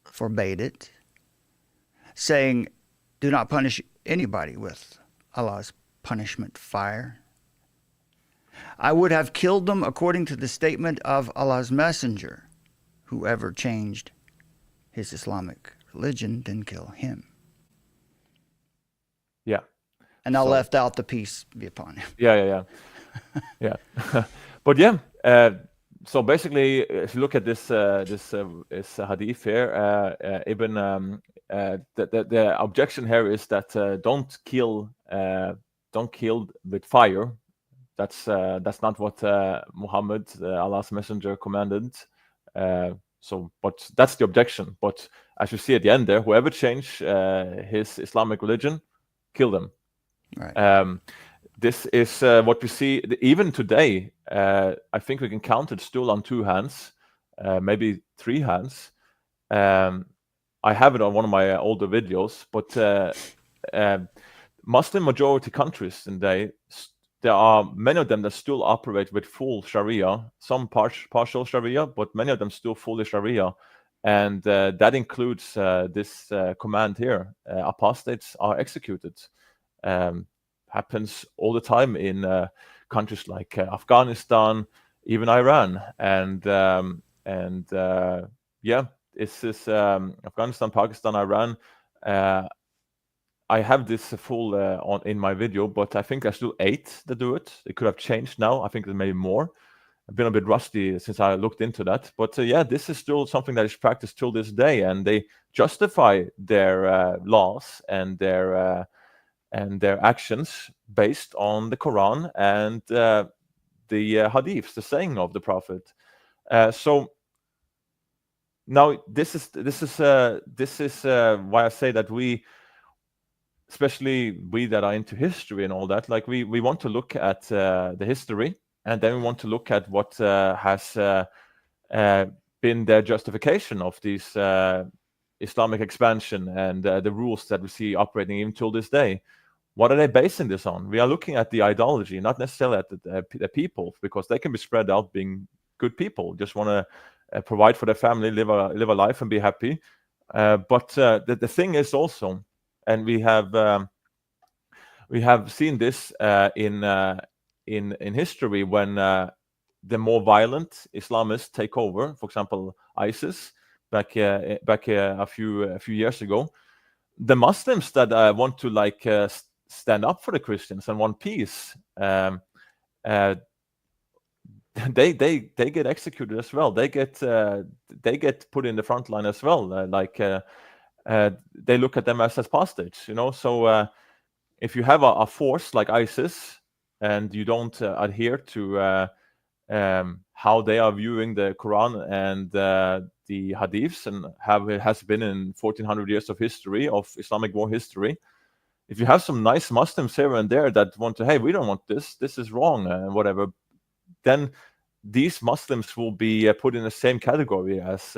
forbade it, saying, "Do not punish anybody with Allah's punishment fire. I would have killed them according to the statement of Allah's messenger. Whoever changed his Islamic religion, then kill him." Yeah. And I left out the peace be upon him. Yeah. But yeah, so basically, if you look at this hadith here, the objection here is that don't kill with fire. That's not what Muhammad, Allah's messenger, commanded. But that's the objection. But as you see at the end there, whoever changed his Islamic religion, kill them. Right. This is what we see even today. I think we can count it still on 2 hands, maybe 3 hands. I have it on one of my older videos, but Muslim majority countries today, there are many of them that still operate with full Sharia, some partial Sharia, but many of them still fully Sharia. And that includes this command here: apostates are executed. Happens all the time in countries like Afghanistan, even Iran, and this is Afghanistan, Pakistan, Iran. I have this full in my video, but I think there's still 8 that do it. It could have changed now. I think there's maybe more. I've been a bit rusty since I looked into that, but this is still something that is practiced till this day, and they justify their laws and their actions based on the Quran and the hadiths, the saying of the Prophet. So now this is why I say that we, especially we that are into history and all that, like we want to look at the history, and then we want to look at what has been their justification of these Islamic expansion and the rules that we see operating even till this day. What are they basing this on? We are looking at the ideology, not necessarily at the people, because they can be spread out being good people, just want to provide for their family, live a life and be happy. But the thing is also, and we have seen this in history when the more violent Islamists take over, for example, ISIS back a few years ago. The Muslims that want to stand up for the Christians and want peace, they get executed as well. They get put in the front line as well. They look at them as apostates, So if you have a force like ISIS and you don't adhere to how they are viewing the Quran and the hadiths, and how it has been in 1400 years of history, of Islamic war history, if you have some nice Muslims here and there that want to, hey, we don't want this is wrong, and whatever, then these Muslims will be put in the same category as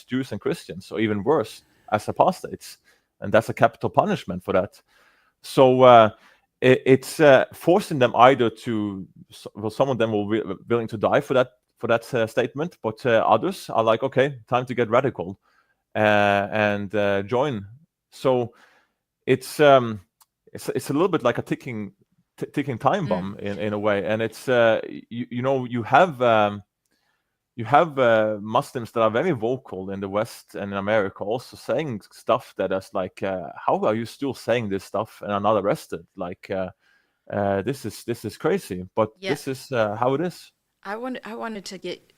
Jews and Christians, or even worse, as apostates, and that's a capital punishment for that. So it's forcing them either to, well, some of them will be willing to die for that statement, but others are like, okay, time to get radical and join. So it's a little bit like a ticking time bomb in a way, and it's you have Muslims that are very vocal in the West and in America, also saying stuff that is like, how are you still saying this stuff and are not arrested? Like, this is crazy, but this is how it is. I wanted to get.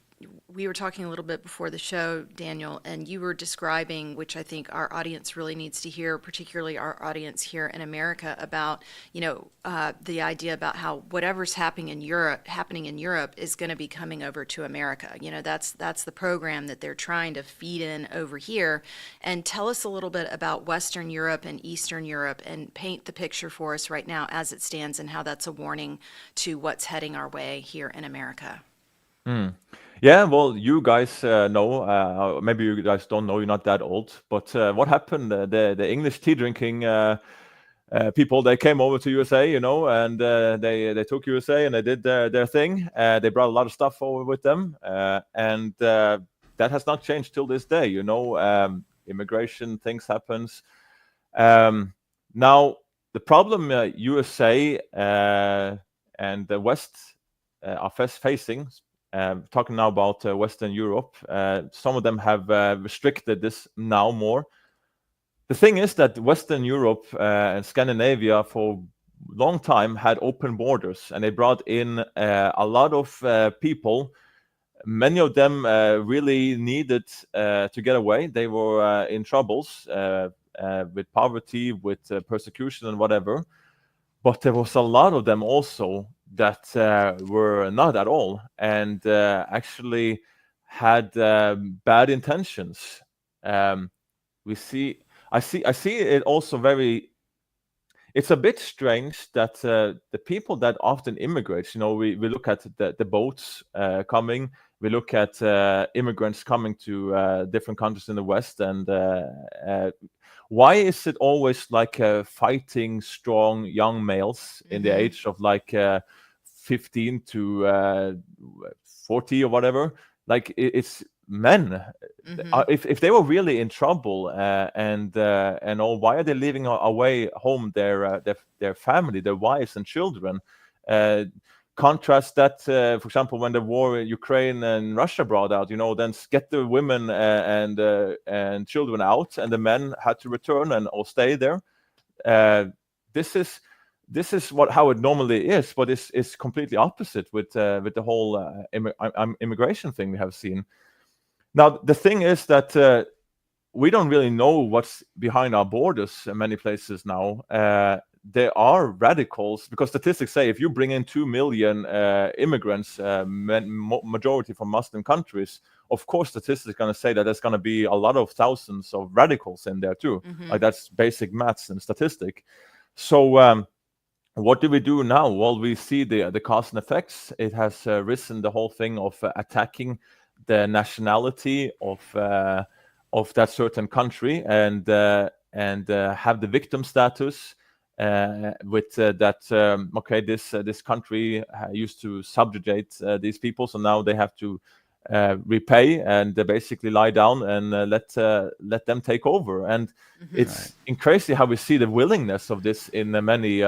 We were talking a little bit before the show, Daniel, and you were describing, which I think our audience really needs to hear, particularly our audience here in America, about the idea about how whatever's happening in Europe is going to be coming over to America. That's the program that they're trying to feed in over here. And tell us a little bit about Western Europe and Eastern Europe, and paint the picture for us right now as it stands, and how that's a warning to what's heading our way here in America. Yeah, well, you guys know, maybe you guys don't know, you're not that old, but what happened, the English tea drinking people, they came over to USA, and they took USA and they did their thing. They brought a lot of stuff over with them, and that has not changed till this day, immigration, things happens. Now, the problem USA and the West are facing, talking now about Western Europe, some of them have restricted this now more. The thing is that Western Europe and Scandinavia for a long time had open borders, and they brought in a lot of people, many of them really needed to get away. They were in troubles with poverty, with persecution and whatever. But there was a lot of them also that were not at all, and actually had bad intentions. I see it also very. It's a bit strange that the people that often immigrate, we look at the boats coming, we look at immigrants coming to different countries in the West, and why is it always like fighting strong young males in the age of like 15 to 40 or whatever? Like it's men. If they were really in trouble and all, why are they leaving away home their family, their wives and children? Contrast that, for example, when the war in Ukraine and Russia brought out, then get the women and children out, and the men had to return or stay there. This is how it normally is, but it's completely opposite with the whole immigration thing we have seen. Now the thing is that we don't really know what's behind our borders in many places now. There are radicals, because statistics say if you bring in 2 million immigrants, majority from Muslim countries, of course statistics are going to say that there's going to be a lot of thousands of radicals in there too. Like that's basic maths and statistic. So what do we do now? Well, we see the cause and effects. It has risen, the whole thing of attacking the nationality of that certain country and have the victim status. With that, okay, this country used to subjugate these people, so now they have to repay and basically lie down and let them take over. And it's crazy how we see the willingness of this in many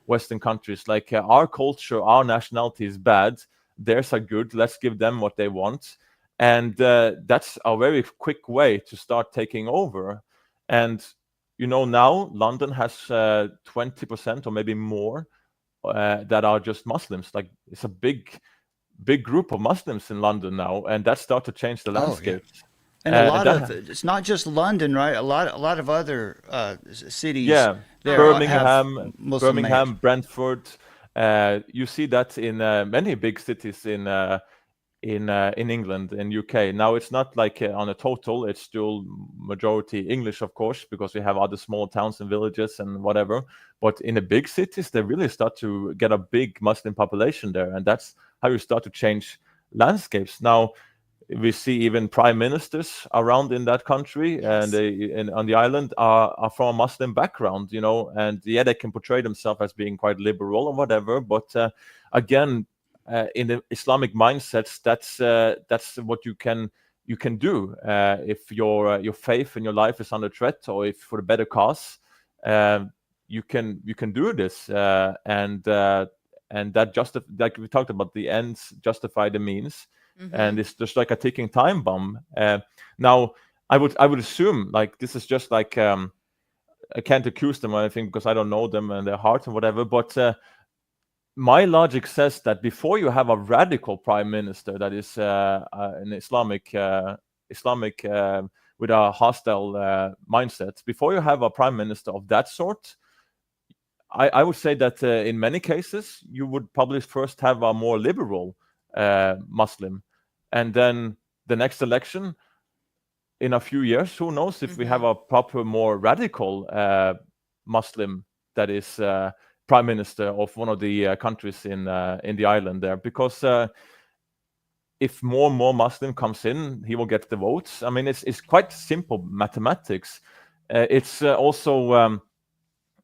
Western countries. Like our culture, our nationality is bad, theirs are good. Let's give them what they want, and that's a very quick way to start taking over. And now London has 20% or maybe more that are just Muslims. Like it's a big group of Muslims in London now, and that starts to change the landscape. And a lot of it's not just London, right? A lot of other cities. Yeah, there Birmingham, males. Brentford. You see that in many big cities in England and UK. Now it's not like on a total, it's still majority English, of course, because we have other small towns and villages and whatever. But in the big cities, they really start to get a big Muslim population there, and that's how you start to change landscapes. Now we see even prime ministers around in that country, and on the island are from a Muslim background, and they can portray themselves as being quite liberal or whatever, but again, in the Islamic mindsets, that's what you can do if your faith and your life is under threat, or if for the better cause, you can do this, and that like we talked about, the ends justify the means, and it's just like a ticking time bomb. Now I would assume, like, this is just like I can't accuse them or anything because I don't know them and their heart and whatever, but my logic says that before you have a radical prime minister that is an Islamic with a hostile mindset, before you have a prime minister of that sort, I would say that in many cases you would probably first have a more liberal Muslim, and then the next election in a few years, who knows if we have a proper, more radical Muslim that is prime minister of one of the countries in the island there, because if more and more Muslim comes in, he will get the votes. I mean, it's quite simple mathematics. It's also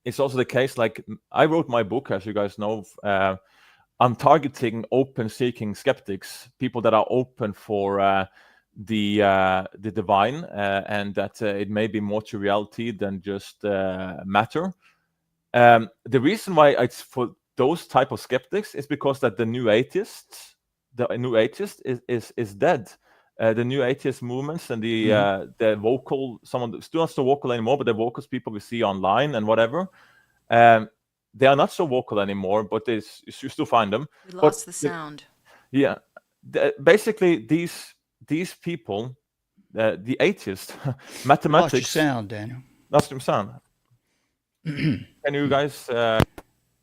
the case. Like, I wrote my book, as you guys know. I'm targeting open-seeking skeptics, people that are open for the divine, and that it may be more to reality than just matter. The reason why it's for those type of skeptics is because that the new atheist is dead. The new atheist movements and the vocal, someone still not so vocal anymore, but the vocal people we see online and whatever, they are not so vocal anymore, but you still find them. We lost the sound. Yeah. basically these people, the atheists, Lost your mathematics. sound, Daniel. Lost your sound. Can you guys?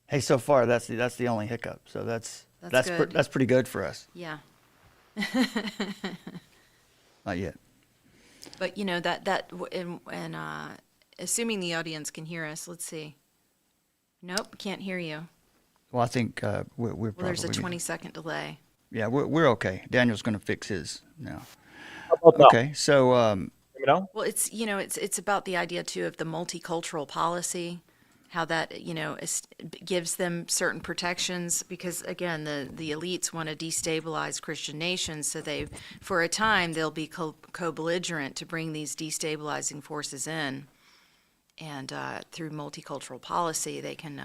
Hey, so far that's the only hiccup. So that's good. that's pretty good for us. Yeah. Not yet. But and assuming the audience can hear us, let's see. Nope, can't hear you. Well, I think we're Well, probably. there's a 20-second delay. Yeah, we're okay. Daniel's going to fix his now. How about now? Okay, so Hear me now? Well, it's about the idea too of the multicultural policy, how that gives them certain protections, because again the elites want to destabilize Christian nations, so for a time they'll be co-belligerent to bring these destabilizing forces in, and through multicultural policy they can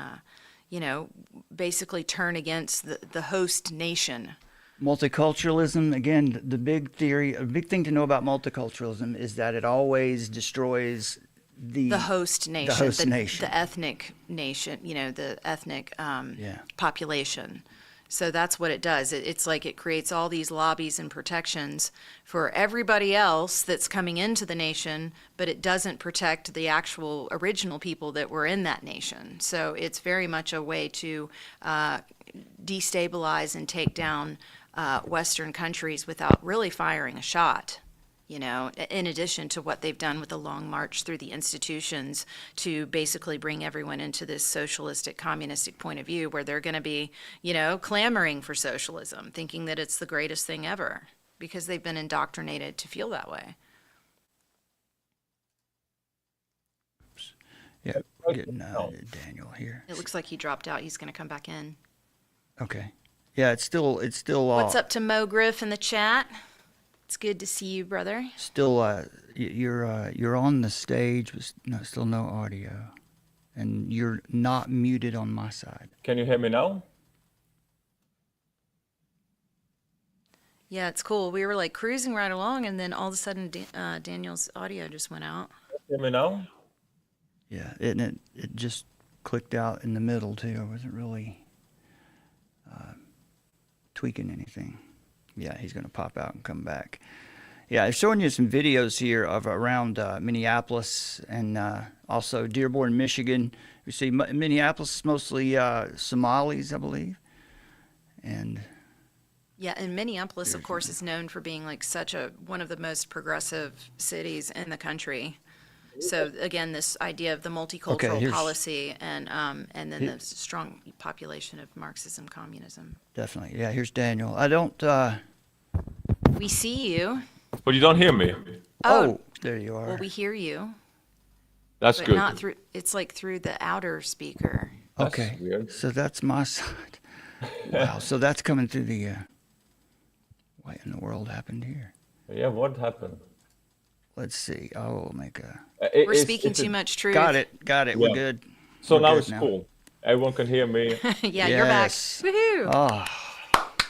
basically turn against the host nation. multiculturalism, again, the big theory, a big thing to know about multiculturalism is that it always destroys the host nation, the ethnic nation, the ethnic population. So that's what it does. It's like it creates all these lobbies and protections for everybody else that's coming into the nation, but it doesn't protect the actual original people that were in that nation. So it's very much a way to destabilize and take down Western countries without really firing a shot. In addition to what they've done with the long march through the institutions to basically bring everyone into this socialistic, communistic point of view where they're going to be, clamoring for socialism, thinking that it's the greatest thing ever because they've been indoctrinated to feel that way. Yeah, we're getting Daniel here. It looks like he dropped out. He's going to come back in. Okay. Yeah, it's still. What's up to Mo Griff in the chat? It's good to see you, brother. Still, you're on the stage with still no audio, and you're not muted on my side. Can you hear me now? Yeah, it's cool. We were like cruising right along, and then all of a sudden, Daniel's audio just went out. Hear me now? Yeah, it just clicked out in the middle too. I wasn't really tweaking anything. Yeah, he's going to pop out and come back. Yeah, I'm showing you some videos here of around Minneapolis and also Dearborn, Michigan. You see Minneapolis is mostly Somalis, I believe. And yeah, and Minneapolis, of course, is known for being like one of the most progressive cities in the country. So again, this idea of the multicultural policy and then the strong population of Marxism, communism. Definitely. Yeah, here's Daniel. I don't... We see you. But you don't hear me? Oh, there you are. Well, we hear you. That's but good. Not through. It's like through the outer speaker. Okay. That's weird. So that's my side. Wow. So that's coming through the... what in the world happened here? Yeah, what happened? Let's see. I'll make a... We're speaking too much truth. Got it. Yeah. We're good. So We're now good it's cool. Everyone can hear me. Yeah, you're back. Woohoo! Oh.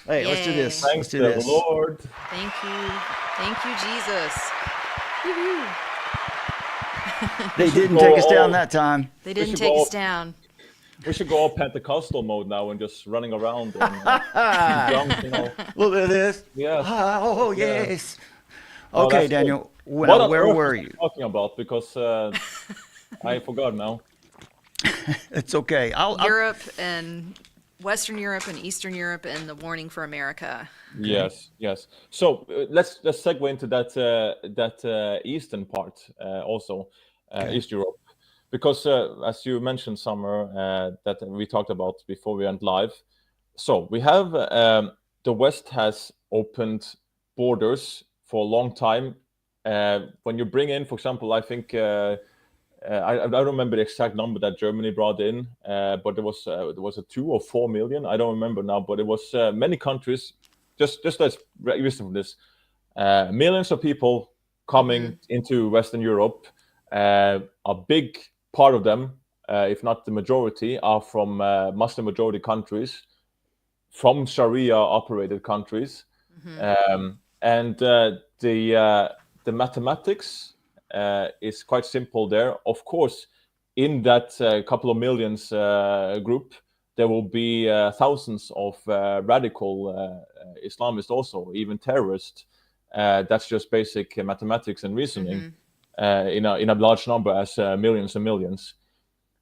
Hey, let's do this. Thanks Let's do to this. the Lord. Thank you, Jesus. Woohoo! They didn't take us down that time. They didn't take us down. We should go all Pentecostal mode now and just running around and drunk, Look at this. Yeah. Oh, yes. Oh, Okay, that's Daniel. What Well, on where earth were was I you? talking about? Because I forgot now. It's okay. I'll Europe and Western Europe and Eastern Europe and the warning for America. Yes. So let's segue into that eastern part also, East Europe, because as you mentioned, Summer, that we talked about before we went live. So we have the West has opened borders for a long time. When you bring in, for example, I think I don't remember the exact number that Germany brought in, but there was a 2 or 4 million. I don't remember now, but it was many countries. Just let's listen from this: millions of people coming into Western Europe. A big part of them, if not the majority, are from Muslim majority countries, from Sharia-operated countries, and the mathematics is quite simple there. Of course, in that couple of millions group, there will be thousands of radical Islamists also, even terrorists. That's just basic mathematics and reasoning in a large number as millions and millions.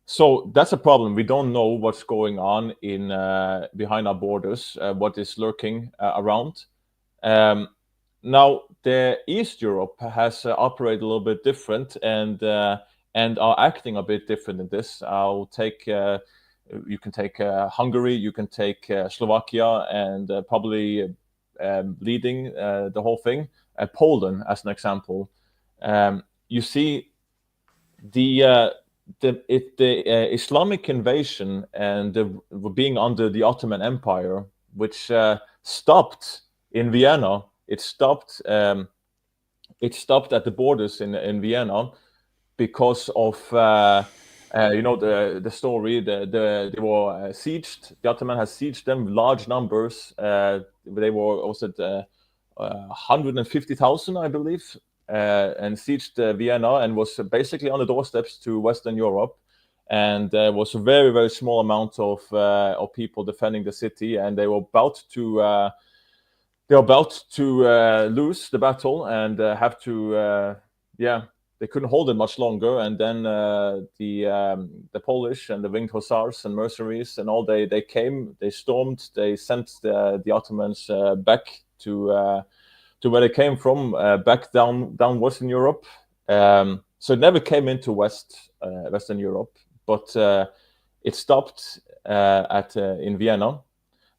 So that's a problem. We don't know what's going on in behind our borders, what is lurking around. Now, the East Europe has operated a little bit different and are acting a bit different in this. I'll take you can take Hungary, you can take Slovakia, and probably leading the whole thing, Poland as an example. You see the Islamic invasion and being under the Ottoman Empire, which stopped in Vienna. It stopped at the borders in Vienna because of the story. They were sieged. The Ottoman has sieged them large numbers. They were also 150,000, I believe. And sieged Vienna and was basically on the doorsteps to Western Europe, and there was a very, very small amount of people defending the city, and they were about to lose the battle and have to they couldn't hold it much longer. And then the Polish and the winged hussars and mercenaries and all they came, they stormed, they sent the Ottomans back to where they came from, back down Western Europe. So it never came into Western Europe, but it stopped in Vienna.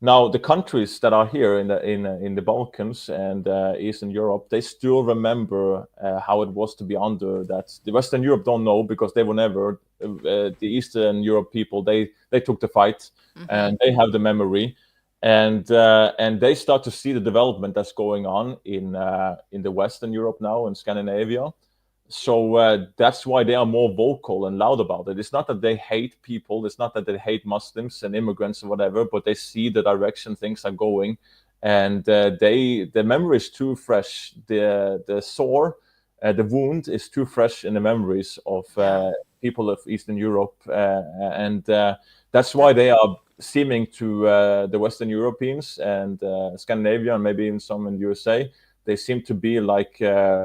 Now the countries that are here in the Balkans and Eastern Europe, they still remember how it was to be under that. The Western Europe don't know because they were never. The Eastern Europe people, they took the fight, and they have the memory. And they start to see the development that's going on in the Western Europe now, in Scandinavia. So that's why they are more vocal and loud about it. It's not that they hate people. It's not that they hate Muslims and immigrants or whatever, but they see the direction things are going, and the memory is too fresh. The sore, the wound is too fresh in the memories of people of Eastern Europe, and that's why they are seeming to the Western Europeans and Scandinavia, and maybe even some in the USA. They seem to be like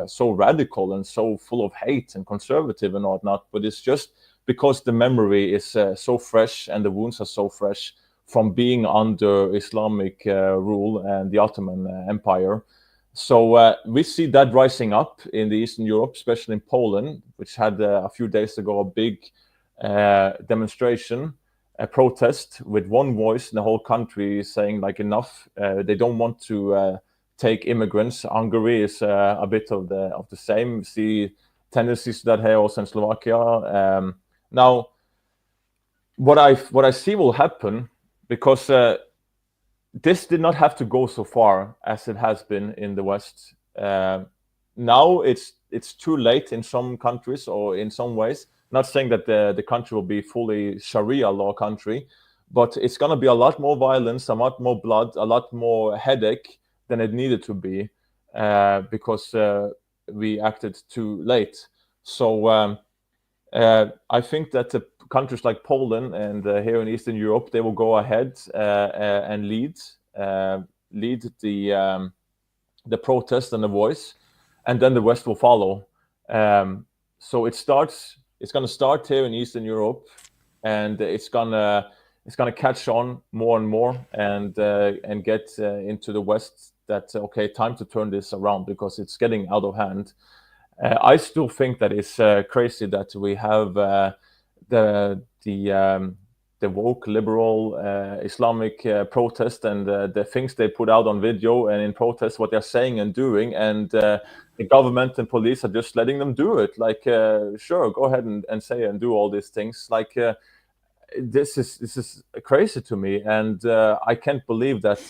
so radical and so full of hate and conservative and whatnot. But it's just because the memory is so fresh and the wounds are so fresh from being under Islamic rule and the Ottoman Empire. So we see that rising up in the Eastern Europe, especially in Poland, which had a few days ago a big demonstration, a protest with one voice in the whole country saying like enough. They don't want to take immigrants. Hungary is a bit of the same. See tendencies to that here also in Slovakia. Now, what I see will happen, because this did not have to go so far as it has been in the West. Now it's too late in some countries or in some ways. Not saying that the country will be fully Sharia law country, but it's going to be a lot more violence, a lot more blood, a lot more headache than it needed to be, because we acted too late. So I think that the countries like Poland and here in Eastern Europe, they will go ahead and lead the protest and the voice, and then the West will follow. So it's going to start here in Eastern Europe, and it's going to catch on more and more, and get into the West. That okay, time to turn this around because it's getting out of hand. I still think that it's crazy that we have the woke liberal Islamic protest and the things they put out on video and in protest, what they're saying and doing, and the government and police are just letting them do it. Like, sure, go ahead and say and do all these things. Like, this is crazy to me, and I can't believe that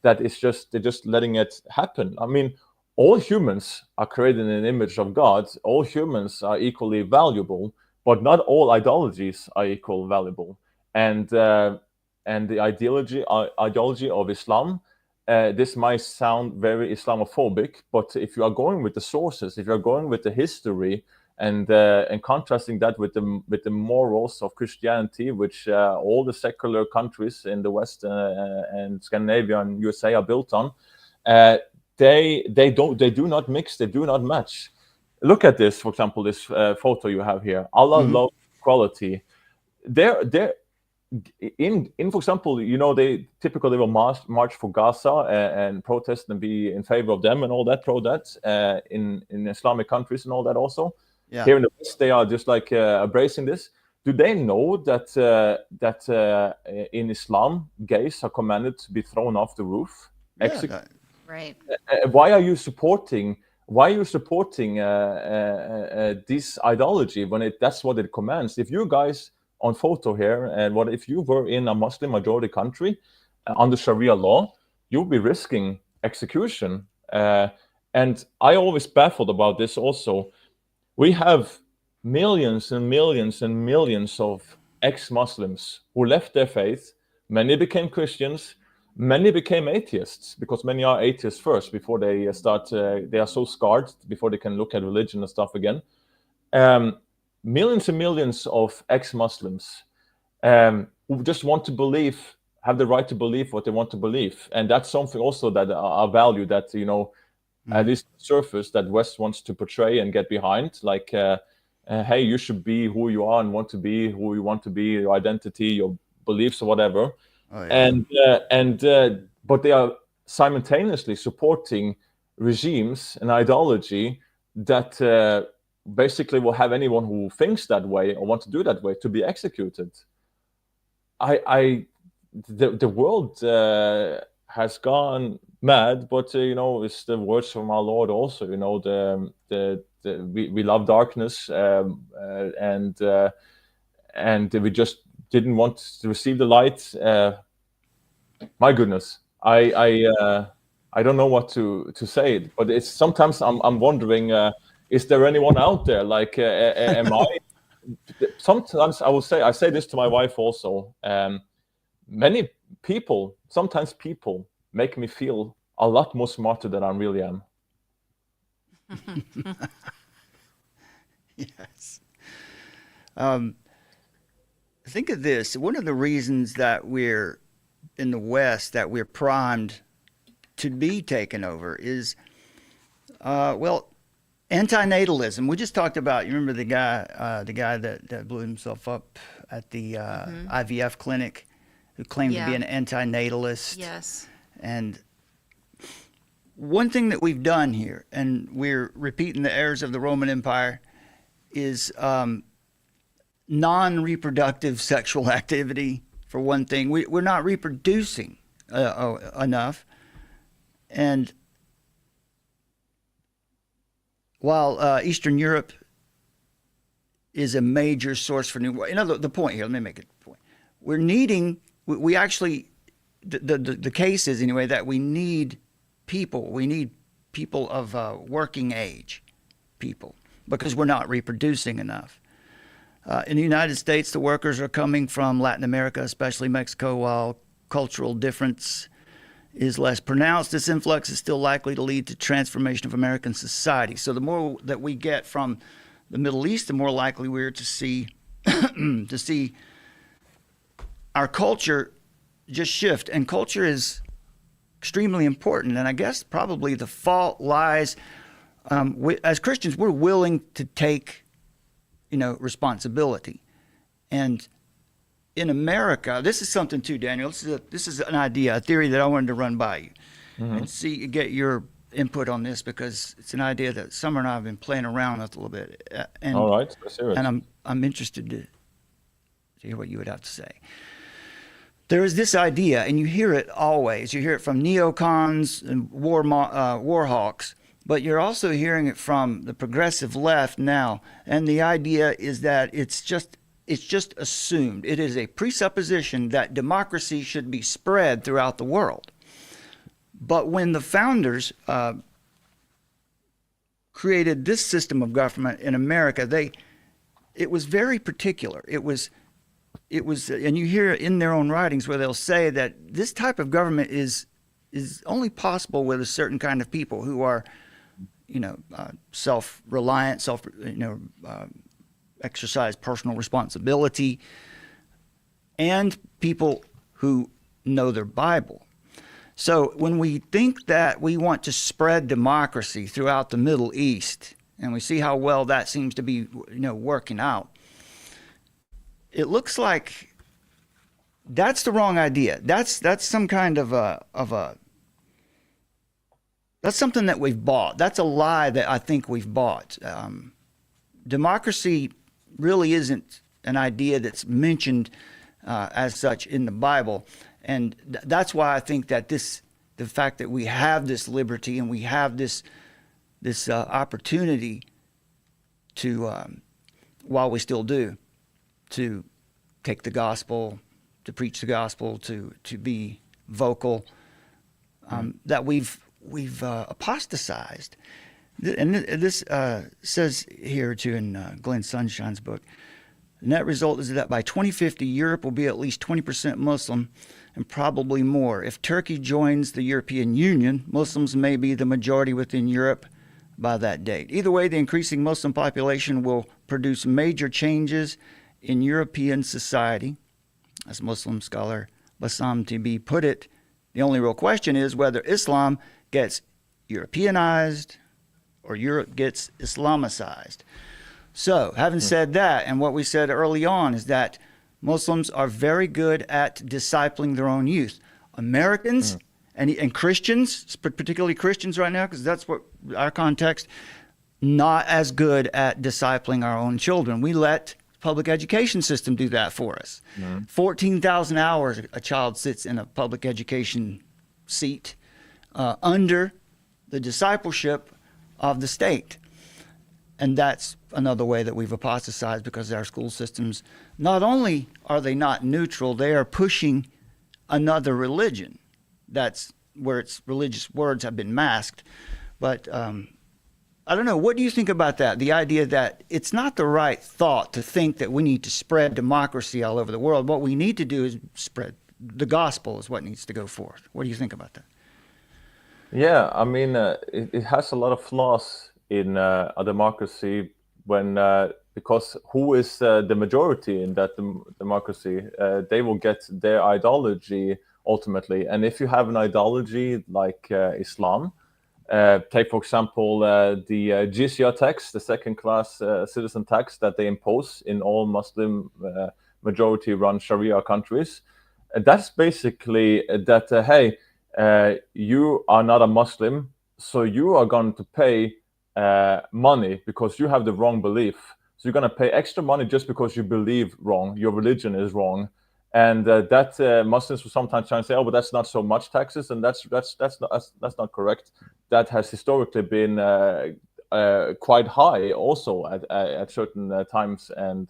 that is they're just letting it happen. I mean, all humans are created in an image of God. All humans are equally valuable, but not all ideologies are equally valuable. And the ideology of Islam, this might sound very Islamophobic, but if you are going with the sources, if you're going with the history, and contrasting that with the morals of Christianity, which all the secular countries in the West and Scandinavia and USA are built on, they do not mix, they do not match. Look at this, for example, this photo you have here. Allah loves equality. They're in for example, they typically will march for Gaza and protest and be in favor of them and all that, pro that in Islamic countries and all that also. Yeah. Here in the West, they are just like embracing this. Do they know that in Islam, gays are commanded to be thrown off the roof? Right. Why are you supporting this ideology when that's what it commands? If you guys on photo here, and what if you were in a Muslim majority country under Sharia law, you'll be risking execution. And I always baffled about this also. We have millions and millions and millions of ex-Muslims who left their faith. Many became Christians. Many became atheists, because many are atheists first before they start. They are so scarred before they can look at religion and stuff again. Millions and millions of ex-Muslims who just want to believe, have the right to believe what they want to believe, and that's something also that I value. That at least surface that West wants to portray and get behind, like, hey, you should be who you are and want to be who you want to be, your identity, your beliefs, or whatever. Oh, yeah. But they are simultaneously supporting regimes and ideology that basically will have anyone who thinks that way or want to do that way to be executed. The world has gone mad, but it's the words from our Lord also. We love darkness, and we just didn't want to receive the light. My goodness, I don't know what to say, but it's sometimes I'm wondering, is there anyone out there? Like, am I? Sometimes I say this to my wife also. Many people, sometimes people make me feel a lot more smarter than I really am. Yes. Think of this. One of the reasons that we're in the West, that we're primed to be taken over is, anti-natalism. We just talked about, you remember the guy that blew himself up at the IVF clinic, who claimed to be an anti-natalist. Yes. And one thing that we've done here, and we're repeating the errors of the Roman Empire, is non-reproductive sexual activity, for one thing. We're not reproducing enough. And while Eastern Europe is a major source for new, the point here, let me make a point. We're needing, we actually, the case is anyway, that we need people. We need people of working age people, because we're not reproducing enough. In the United States, the workers are coming from Latin America, especially Mexico, while cultural difference is less pronounced. This influx is still likely to lead to transformation of American society. So the more that we get from the Middle East, the more likely we're to see our culture just shift. And culture is extremely important. And I guess probably the fault lies, as Christians, we're willing to take responsibility. And in America, this is something too, Daniel. This is an idea, a theory that I wanted to run by you and get your input on this, because it's an idea that Summer and I have been playing around with a little bit. And, all right, let's hear it. And I'm interested to hear what you would have to say. There is this idea, and you hear it always. You hear it from neocons and war hawks, but you're also hearing it from the progressive left now. And the idea is that it's just assumed. It is a presupposition that democracy should be spread throughout the world. But when the founders created this system of government in America, it was very particular. It was, and you hear it in their own writings where they'll say that this type of government is only possible with a certain kind of people who are self-reliant, exercise personal responsibility, and people who know their Bible. So when we think that we want to spread democracy throughout the Middle East, and we see how well that seems to be, working out, it looks like that's the wrong idea. That's some kind of that's something that we've bought. That's a lie that I think we've bought. Democracy really isn't an idea that's mentioned as such in the Bible. And that's why I think that the fact that we have this liberty and we have this opportunity to, while we still do, to take the gospel, to preach the gospel, to be vocal, that we've apostatized. And this says here too in Glenn Sunshine's book, the net result is that by 2050, Europe will be at least 20% Muslim and probably more. If Turkey joins the European Union, Muslims may be the majority within Europe by that date. Either way, the increasing Muslim population will produce major changes in European society. As Muslim scholar Bassam Tibi put it, the only real question is whether Islam gets Europeanized or Europe gets Islamicized. So, having said that, and what we said early on is that Muslims are very good at discipling their own youth. Americans and Christians, particularly Christians right now, because that's what our context, not as good at discipling our own children. We let public education system do that for us. 14,000 hours a child sits in a public education seat under the discipleship of the state. And that's another way that we've apostatized, because our school systems, not only are they not neutral, they are pushing another religion. That's where its religious words have been masked. But I don't know, what do you think about that? The idea that it's not the right thought to think that we need to spread democracy all over the world. What we need to do is spread the gospel is what needs to go forth. What do you think about that? Yeah, I mean, it has a lot of flaws in a democracy because who is the majority in that democracy? They will get their ideology ultimately. And if you have an ideology like Islam, take for example the jizya tax, the second-class citizen tax that they impose in all Muslim majority-run Sharia countries, that's basically that hey, you are not a Muslim, so you are going to pay money because you have the wrong belief. So you're going to pay extra money just because you believe wrong, your religion is wrong. And that Muslims will sometimes try and say, oh, but that's not so much taxes, and that's not correct. That has historically been quite high also at certain times and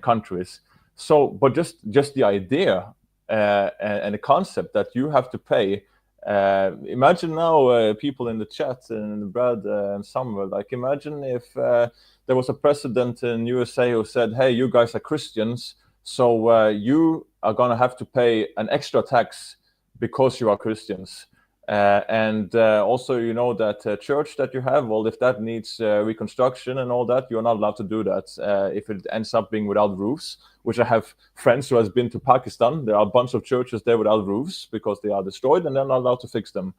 countries. So, but just the idea and the concept that you have to pay. Imagine now people in the chat and Brad and Samuel, like imagine if there was a president in USA who said, hey, you guys are Christians, so you are going to have to pay an extra tax because you are Christians. And also, you know, that church that you have, well, if that needs reconstruction and all that, you're not allowed to do that if it ends up being without roofs, which I have friends who has been to Pakistan. There are a bunch of churches there without roofs because they are destroyed and they're not allowed to fix them.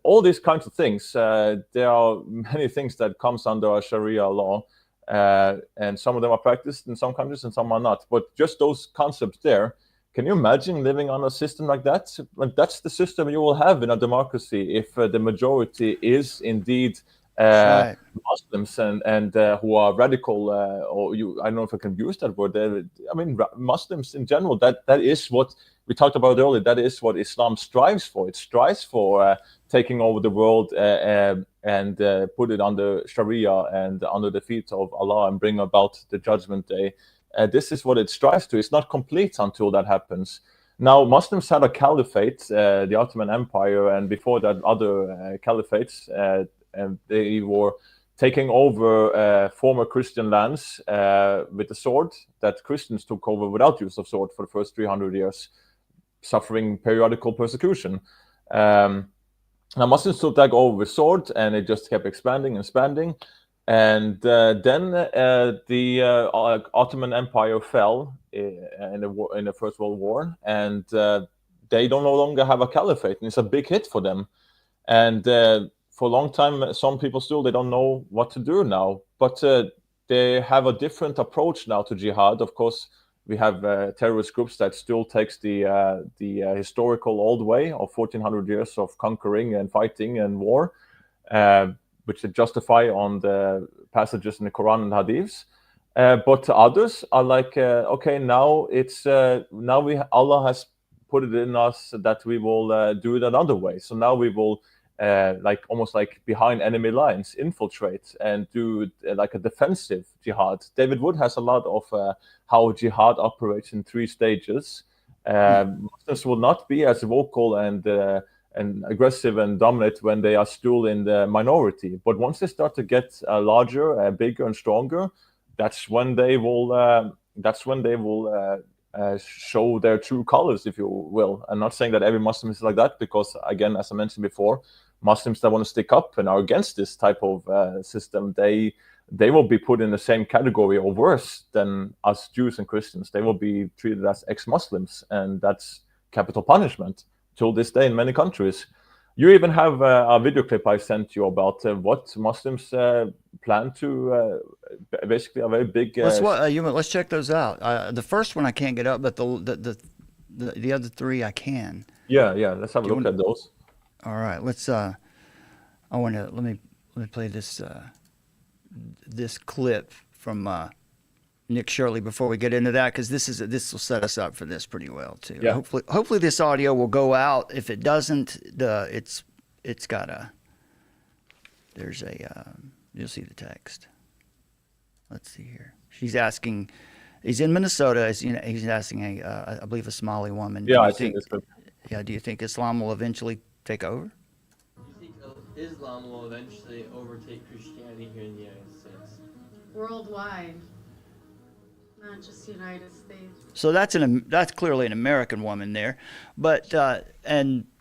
All these kinds of things, there are many things that comes under Sharia law, and some of them are practiced in some countries and some are not. But just those concepts there, can you imagine living on a system like that? That's the system you will have in a democracy if the majority is indeed Right. Muslims and who are radical, or I don't know if I can use that word. I mean, Muslims in general. That is what we talked about earlier. That is what Islam strives for. It strives for taking over the world and put it under Sharia and under the feet of Allah and bring about the Judgment Day. This is what it strives to. It's not complete until that happens. Now, Muslims had a caliphate, the Ottoman Empire, and before that, other caliphates, and they were taking over former Christian lands with the sword that Christians took over without use of sword for the first 300 years, suffering periodical persecution. Now Muslims took that over with sword, and it just kept expanding and expanding. And then the Ottoman Empire fell in the First World War, and they don't no longer have a caliphate, and it's a big hit for them. And for a long time, some people still they don't know what to do now, but they have a different approach now to jihad. Of course, we have terrorist groups that still takes the historical old way of 1400 years of conquering and fighting and war, which they justify on the passages in the Quran and Hadiths. But others are like, okay, now it's Allah has put it in us that we will do it another way. So now we will like almost like behind enemy lines, infiltrate and do like a defensive jihad. David Wood has a lot of how jihad operates in 3 stages. Muslims will not be as vocal and aggressive and dominant when they are still in the minority. But once they start to get larger, bigger, and stronger, that's when they will. Show their true colors, if you will. I'm not saying that every Muslim is like that, because again, as I mentioned before, Muslims that want to stick up and are against this type of system, they will be put in the same category or worse than us Jews and Christians. They will be treated as ex-Muslims, and that's capital punishment till this day in many countries. You even have a video clip I sent you about what Muslims plan to basically a very big. Let's check those out. The first one I can't get up, but the other 3 I can. Yeah. Let's have a look at those. All right. Let's. I want to let me play this this clip from Nick Shirley before we get into that, because this will set us up for this pretty well too. Yeah. Hopefully this audio will go out. If it doesn't, it's got a. There's a. You'll see the text. Let's see here. She's asking. He's in Minnesota. He's asking I believe a Somali woman. Yeah, I think it's good. Yeah. Do you think Islam will eventually take over? Do you think Islam will eventually overtake Christianity here in the United States? Worldwide, not just United States. So that's clearly an American woman there, but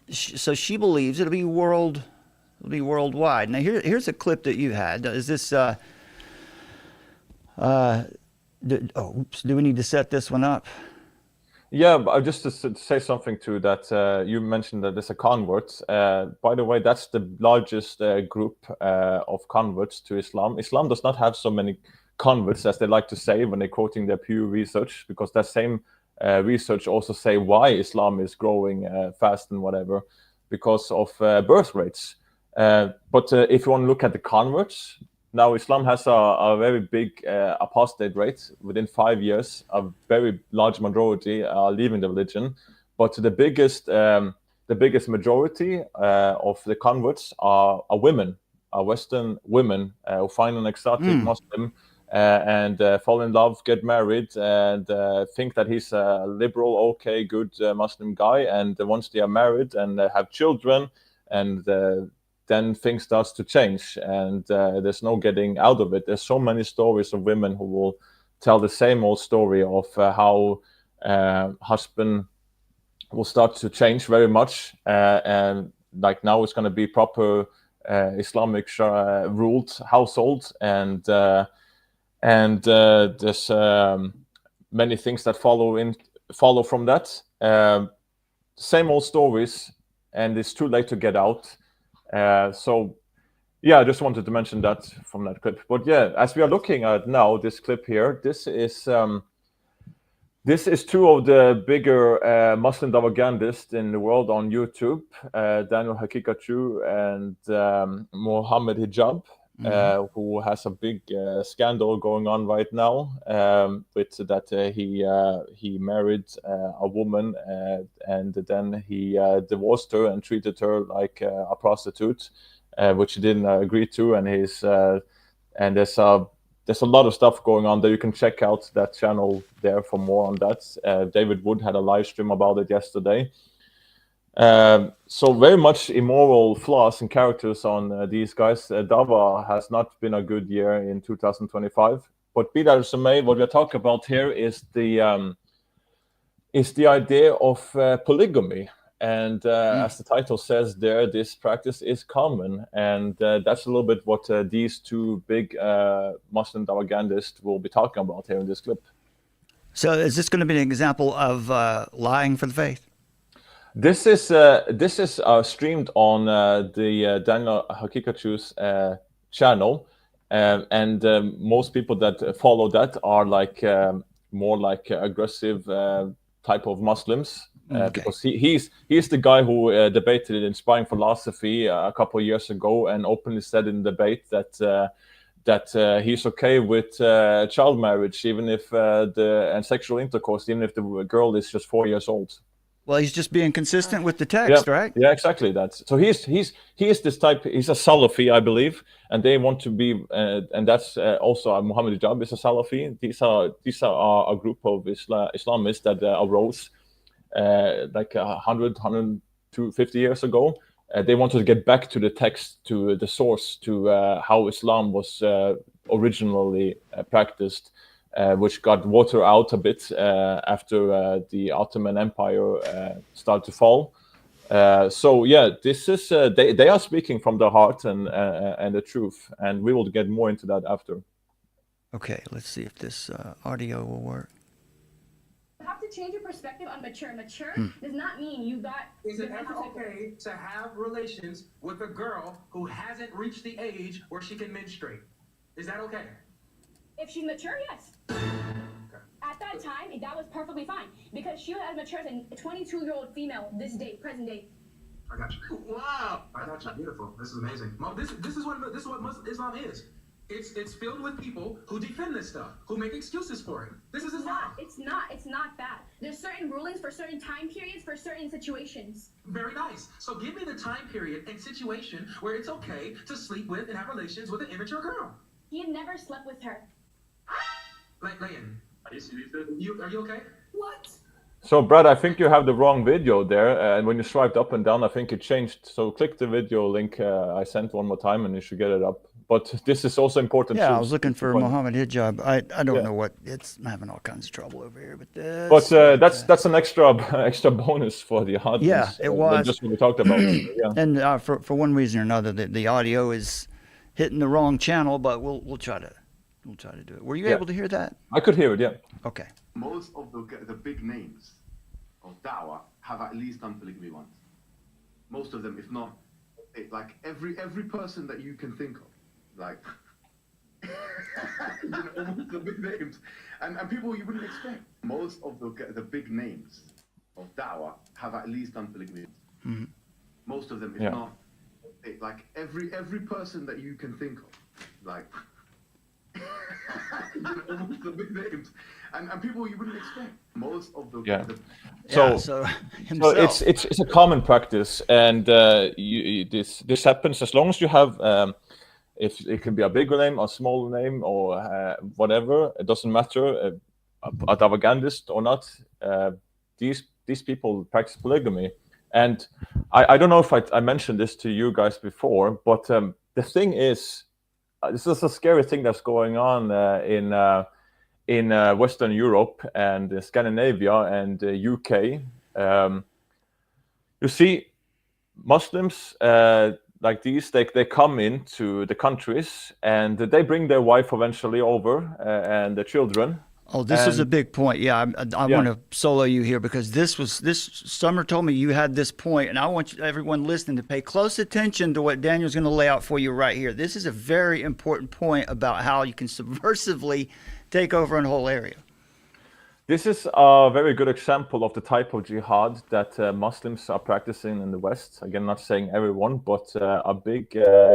so she believes it'll be worldwide. Now here's a clip that you had. Is this? Do we need to set this one up? Yeah, but just to say something to that, you mentioned that there's a convert. By the way, that's the largest group of converts to Islam. Islam does not have so many converts as they like to say when they're quoting their Pew Research, because that same research also say why Islam is growing fast and whatever, because of birth rates. But if you want to look at the converts, now Islam has a very big apostate rate. Within 5 years, a very large majority are leaving the religion. But the biggest majority of the converts are women, Western women who find an exotic Muslim and fall in love, get married, and think that he's a liberal, okay, good Muslim guy. And once they are married and have children, and then things starts to change, and there's no getting out of it. There's so many stories of women who will tell the same old story of how husband will start to change very much, and like now it's going to be proper Islamic ruled household, and there's many things that follow from that. Same old stories, and it's too late to get out. So yeah, I just wanted to mention that from that clip. But yeah, as we are looking at now this clip here, this is 2 of the bigger Muslim propagandists in the world on YouTube, Daniel Hakikachu and Mohammed Hijab, who has a big scandal going on right now with that he married a woman and then he divorced her and treated her like a prostitute, which he didn't agree to, and there's a lot of stuff going on there. You can check out that channel there for more on that. David Wood had a live stream about it yesterday. So very much immoral flaws and characters on these guys. Dava has not been a good year in 2025. But be that as it may, what we're talking about here is the idea of polygamy. and as the title says there, this practice is common, and that's a little bit what these two big Muslim propagandists will be talking about here in this clip. So is this going to be an example of lying for the faith? This is streamed on the Daniel Hakikachu's channel, and most people that follow that are like more like aggressive type of Muslims, because he's the guy who debated inspiring philosophy a couple of years ago and openly said in debate that he's okay with child marriage, even if and sexual intercourse, even if the girl is just 4 years old. Well, he's just being consistent with the text, right? Yeah, exactly. So he is this type. He's a Salafi, I believe, and they want to be, and that's also Muhammad Hijab is a Salafi. These are a group of Islamists that arose like 150 years ago. They wanted to get back to the text, to the source, to how Islam was originally practiced. Which got watered out a bit after the Ottoman Empire started to fall. So yeah, this is they are speaking from the heart and the truth, and we will get more into that after. Okay, let's see if this audio will work. You have to change your perspective on mature. Mature does not mean you got. Is it ever okay to have relations with a girl who hasn't reached the age where she can menstruate? Is that okay? If she's mature, yes. At that time, that was perfectly fine because she was as mature as a 22-year-old female this day, present day. I got you. Wow. I got you. Beautiful. This is amazing. Mom, this is what Islam is. It's filled with people who defend this stuff, who make excuses for it. This is Islam. It's not that. There's certain rulings for certain time periods, for certain situations. Very nice. So give me the time period and situation where it's okay to sleep with and have relations with an immature girl. He had never slept with her. Layan, are you okay? What? So Brad, I think you have the wrong video there, and when you swiped up and down, I think it changed. So click the video link I sent one more time, and you should get it up. But this is also important. Yeah, I was looking for Muhammad Hijab. I don't know what I'm having all kinds of trouble over here, but this. But that's an extra bonus for the audience. Yeah, it was just what we talked about. Yeah. And for one reason or another, the audio is hitting the wrong channel, but we'll try to do it. Were you able to hear that? I could hear it. Yeah. Okay. Most of the big names of da'wah have at least done polygamy once. Most of them, if not, like every person that you can think of, like almost the big names, and people you wouldn't expect. Most of the big names of da'wah have at least done polygamy once. Mm-hmm. Most of them, if not, like every person that you can think of, like almost the big names, and people you wouldn't expect. Most of So it's a common practice, and this happens as long as you have if it can be a bigger name or small name or whatever, it doesn't matter, a propagandist or not. These people practice polygamy, and I don't know if I mentioned this to you guys before, but the thing is, this is a scary thing that's going on in Western Europe and Scandinavia and UK. You see, Muslims like these, they come into the countries and they bring their wife eventually over and the children. Oh, this is a big point. Yeah, I want to solo you here because this Summer told me you had this point, and I want everyone listening to pay close attention to what Daniel's going to lay out for you right here. This is a very important point about how you can subversively take over a whole area. This is a very good example of the type of jihad that Muslims are practicing in the West. Again, not saying everyone, but a big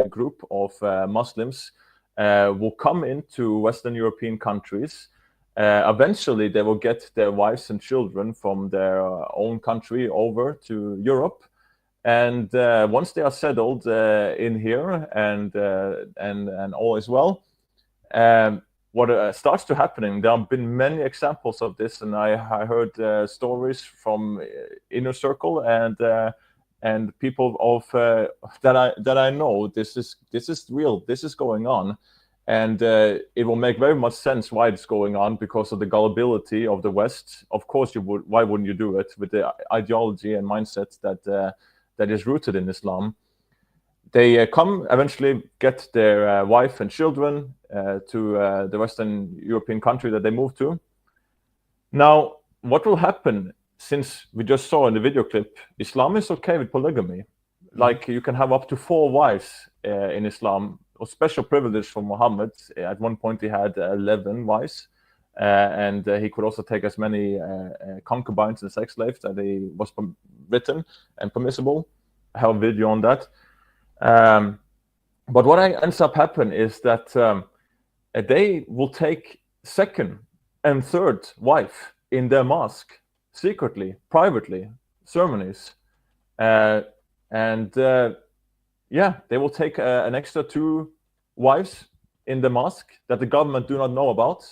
group of Muslims will come into Western European countries. Eventually, they will get their wives and children from their own country over to Europe, and once they are settled in here and all is well, what starts to happening? There have been many examples of this, and I heard stories from inner circle and people of that I know. This is real. This is going on. And it will make very much sense why it's going on, because of the gullibility of the West. Of course, why wouldn't you do it with the ideology and mindset that is rooted in Islam? They come eventually, get their wife and children to the Western European country that they move to. Now, what will happen, since we just saw in the video clip, Islam is okay with polygamy. Like, you can have up to 4 wives in Islam, a special privilege for Muhammad. At one point, he had 11 wives, and he could also take as many concubines and sex slaves that he was written and permissible. I have a video on that. But what ends up happening is that they will take second and third wife in their mosque, secretly, privately, ceremonies. Yeah, they will take an extra 2 wives in the mosque that the government do not know about,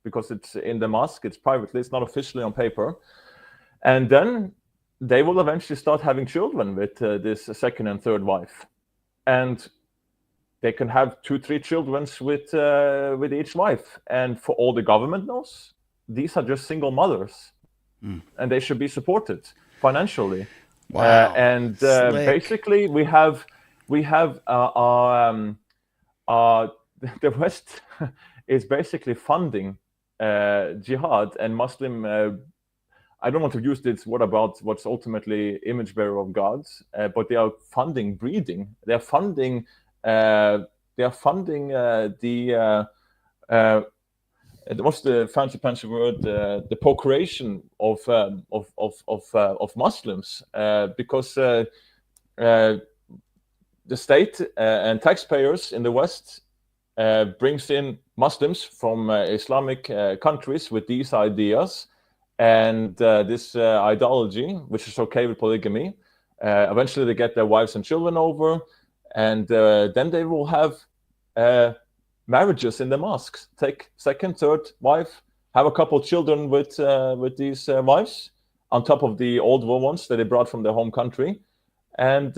because it's in the mosque, it's privately, it's not officially on paper. And then they will eventually start having children with this second and third wife. And they can have 2-3 children with each wife. And for all the government knows, these are just single mothers. And they should be supported financially. Wow. And Slick. basically, we have the West is basically funding jihad and Muslim. I don't want to use this word about what's ultimately image bearer of God, but they are funding breeding. They are funding. What's the fancy word? The procreation of Muslims, because the state and taxpayers in the West brings in Muslims from Islamic countries with these ideas and this ideology, which is okay with polygamy. Eventually, they get their wives and children over, and then they will have marriages in the mosques. Take second, third wife, have a couple of children with these wives, on top of the older ones that they brought from their home country. And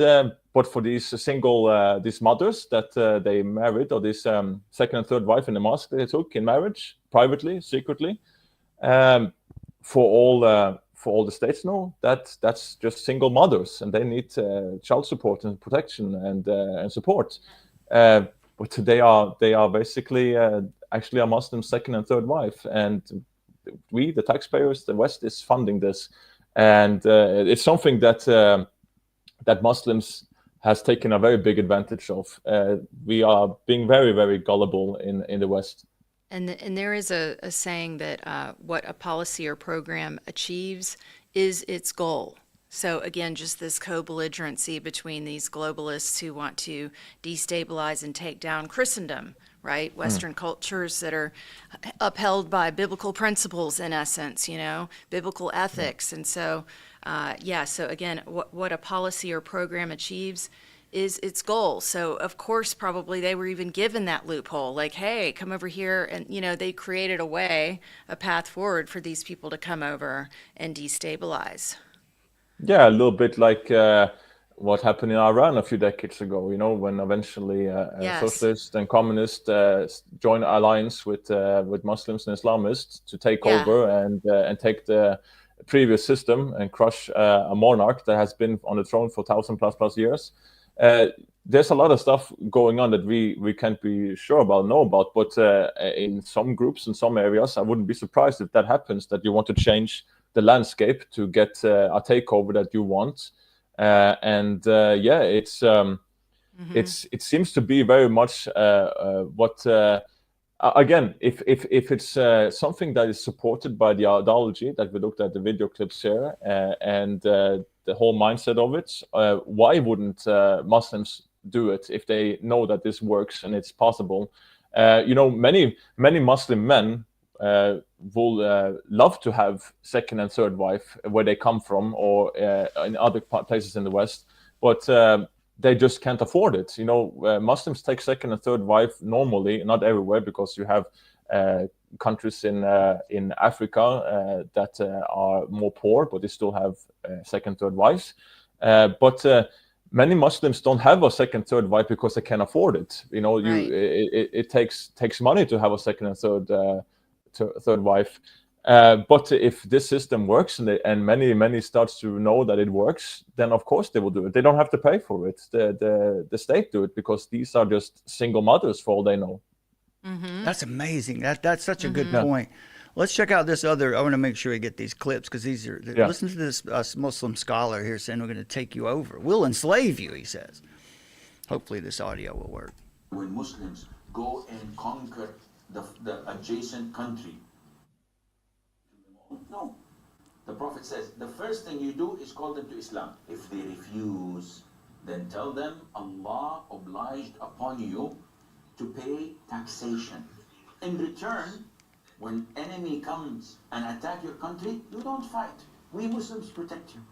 but for these single these mothers that they married, or this second and third wife in the mosque they took in marriage, privately, secretly, for all the states know that's just single mothers, and they need child support and protection and support. But they are basically actually a Muslim second and third wife, and we, the taxpayers, the West, is funding this, and it's something that that Muslims has taken a very big advantage of. We are being very, very gullible in the West. And there is a saying that what a policy or program achieves is its goal. So again, just this co-belligerency between these globalists who want to destabilize and take down Christendom, right? Western cultures that are upheld by biblical principles, in essence, biblical ethics. And so, so again, what a policy or program achieves is its goal. So of course, probably they were even given that loophole, like, hey, come over here. And, they created a path forward for these people to come over and destabilize. Yeah, a little bit like what happened in Iran a few decades ago, when eventually socialists and communists joined alliance with Muslims and Islamists to take over and take the previous system and crush a monarch that has been on the throne for 1,000+ years. There's a lot of stuff going on that we can't be sure about, know about, but in some groups, in some areas, I wouldn't be surprised if that happens, that you want to change the landscape to get a takeover that you want. It seems to be very much what again, if it's something that is supported by the ideology that we looked at the video clips here, and the whole mindset of it, why wouldn't Muslims do it if they know that this works and it's possible? Many Muslim men will love to have second and third wife where they come from, or in other places in the West, but they just can't afford it. Muslims take second and third wife normally, not everywhere, because you have countries in Africa that are more poor, but they still have second, third wives. But many Muslims don't have a second, third wife because they can't afford it. You know, Right. it takes money to have a second and third wife. But if this system works and many starts to know that it works, then of course they will do it. They don't have to pay for it. The state do it because these are just single mothers for all they know. That's amazing. That's such a good Yeah. point. Let's check out this other. I want to make sure we get these clips because these are. Yeah. Listen to this Muslim scholar here saying we're going to take you over. We'll enslave you, he says. Hopefully this audio will work. When Muslims go and conquer the adjacent country, no. The Prophet says the first thing you do is call them to Islam. If they refuse, then tell them Allah obliged upon you to pay taxation. In return, when enemy comes and attack your country, you don't fight. We Muslims protect you.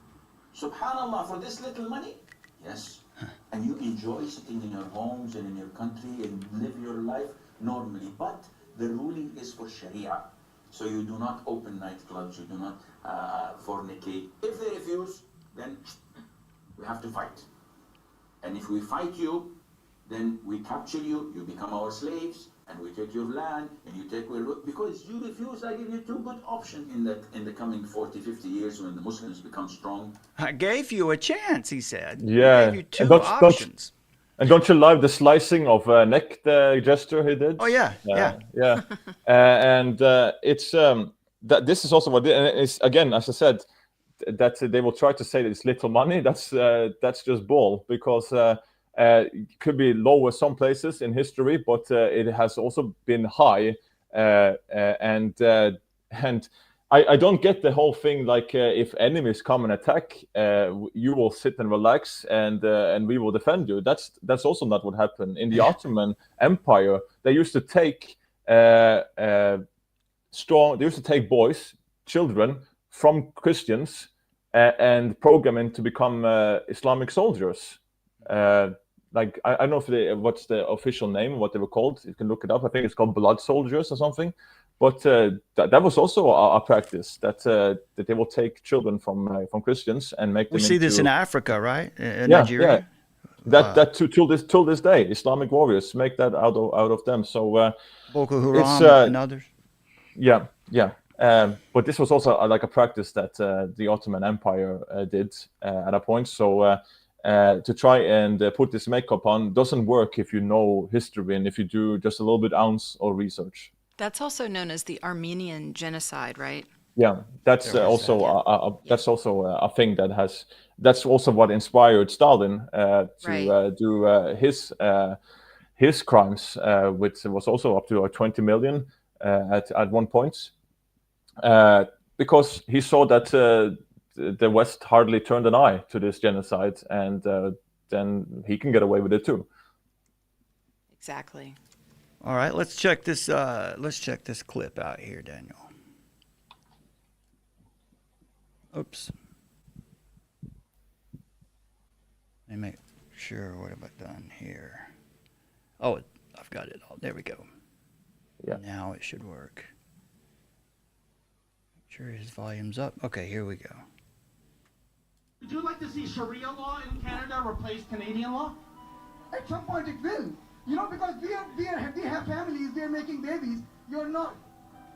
Subhanallah, for this little money? Yes. And you enjoy sitting in your homes and in your country and live your life normally. But the ruling is for Sharia. So you do not open nightclubs, you do not fornicate. If they refuse, then we have to fight. And if we fight you, then we capture you, you become our slaves, and we take your land, and you take because you refuse. I give you two good options in the coming 40, 50 years when the Muslims become strong. I gave you a chance, he said. Yeah. I gave you two And options. And don't you love the slicing of neck gesture he did? Oh yeah, yeah. And it's that this is also what and it's again, as I said, that they will try to say that it's little money. That's just bull because it could be lower some places in history, but it has also been high. And I don't get the whole thing like if enemies come and attack, you will sit and relax and we will defend you. That's also not what happened in the Ottoman Empire. They used to take boys, children from Christians and program them to become Islamic soldiers. Like I don't know if what's the official name, what they were called. You can look it up. I think it's called blood soldiers or something. But that was also a practice that they will take children from Christians and make them. We see this in Africa, right? In Nigeria. Yeah. That till this day, Islamic warriors make that out of them. So Boko Haram and others. Yeah. But this was also like a practice that the Ottoman Empire did at a point. So to try and put this makeup on doesn't work if you know history and if you do just a little bit ounce of research. That's also known as the Armenian genocide, right? Yeah, that's also a thing that's also what inspired Stalin to do his crimes, which was also up to 20 million at one point, because he saw that the West hardly turned an eye to this genocide, and then he can get away with it too. Exactly. All right, let's check this clip out here, Daniel. Oops. Let me make sure, what have I done here? Oh, I've got it all. There we go. Yeah. Now it should work. Make sure his volume's up. Okay, here we go. Would you like to see Sharia law in Canada replace Canadian law? At some point it will. You know, because we have families, we are making babies. You're not.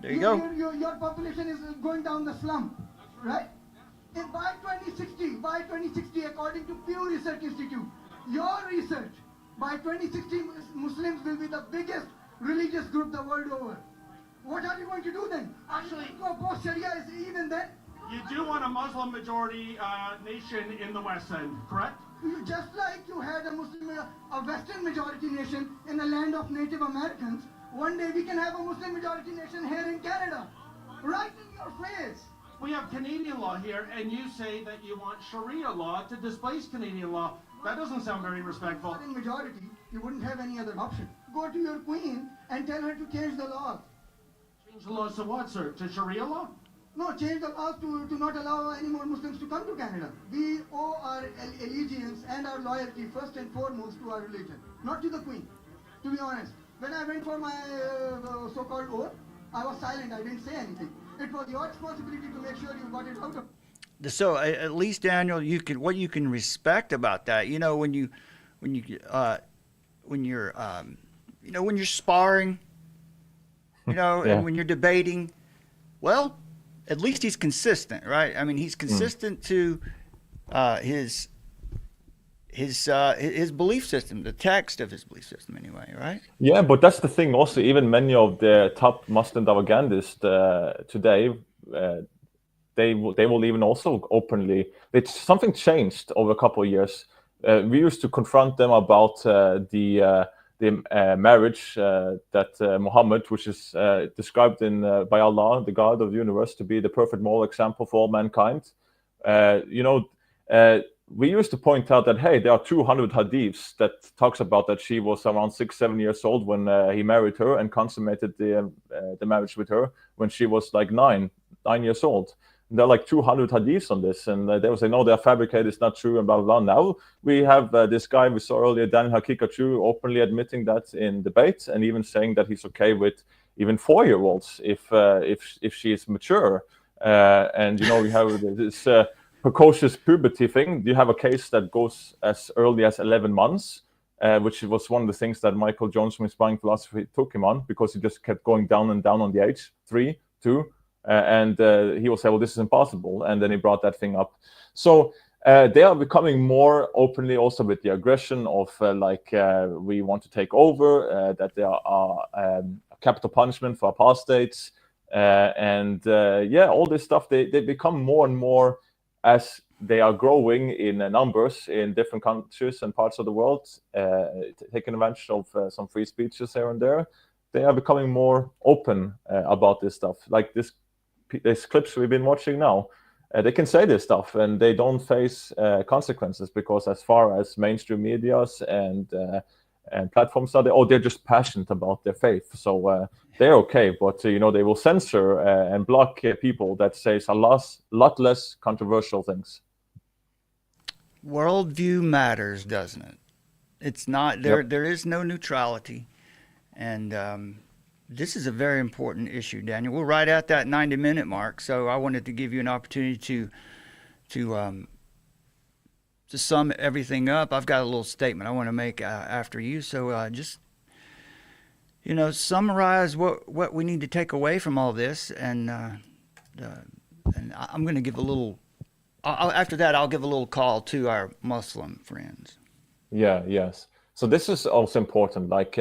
There you go. Your population is going down the slum, right? And by 2060, according to Pew Research Institute, your research, by 2060, Muslims will be the biggest religious group the world over. What are you going to do then? Actually, oppose Sharia is even then? You do want a Muslim majority nation in the West End, correct? Just like you had a Western majority nation in the land of Native Americans, one day we can have a Muslim majority nation here in Canada. Right in your face. We have Canadian law here, and you say that you want Sharia law to displace Canadian law. That doesn't sound very respectful. In majority, you wouldn't have any other option. Go to your queen and tell her to change the laws. Change the laws to what, sir? To Sharia law? No, change the laws to not allow any more Muslims to come to Canada. We owe our allegiance and our loyalty first and foremost to our religion, not to the Queen, to be honest. When I went for my so-called oath, I was silent, I didn't say anything. It was your responsibility to make sure you got it out of. So at least, Daniel, what you can respect about that, when you when you when you're when you're sparring, Yeah. and when you're debating, well, at least he's consistent, right? I mean, he's consistent to his belief system, the text of his belief system, anyway, right? Yeah, but that's the thing. Also, even many of the top Muslim propagandists today, they will even also openly. Something changed over a couple of years. We used to confront them about the marriage that Muhammad, which is described by Allah, the God of the universe, to be the perfect moral example for all mankind. We used to point out that, hey, there are 200 hadiths that talks about that she was around 6-7 years old when he married her and consummated the marriage with her when she was like 9 years old. And there are like 200 hadiths on this, and they will say, no, they're fabricated, it's not true, and blah, blah, blah. Now we have this guy we saw earlier, Daniel Hakikachu, openly admitting that in debate, and even saying that he's okay with even 4-year-olds if she is mature. And we have this precocious puberty thing. You have a case that goes as early as 11 months, which was one of the things that Michael Jones from Inspiring Philosophy took him on, because he just kept going down and down on the age, 3, 2, and he will say, well, this is impossible, and then he brought that thing up. So they are becoming more openly also with the aggression of we want to take over, that there are capital punishment for apostates, all this stuff. They become more and more, as they are growing in numbers in different countries and parts of the world, taking advantage of some free speeches here and there. They are becoming more open about this stuff. Like these clips we've been watching now, they can say this stuff and they don't face consequences, because as far as mainstream medias and platforms are, they're just passionate about their faith, so they're okay. But they will censor and block people that says a lot less controversial things. Worldview matters, doesn't it? It's not there. Yep. There is no neutrality, and this is a very important issue, Daniel. We're right at that 90-minute mark, so I wanted to give you an opportunity to sum everything up. I've got a little statement I want to make after you, so just summarize what we need to take away from all this, and I'm going to give a little. After that, I'll give a little call to our Muslim friends. Yes. So this is also important. Like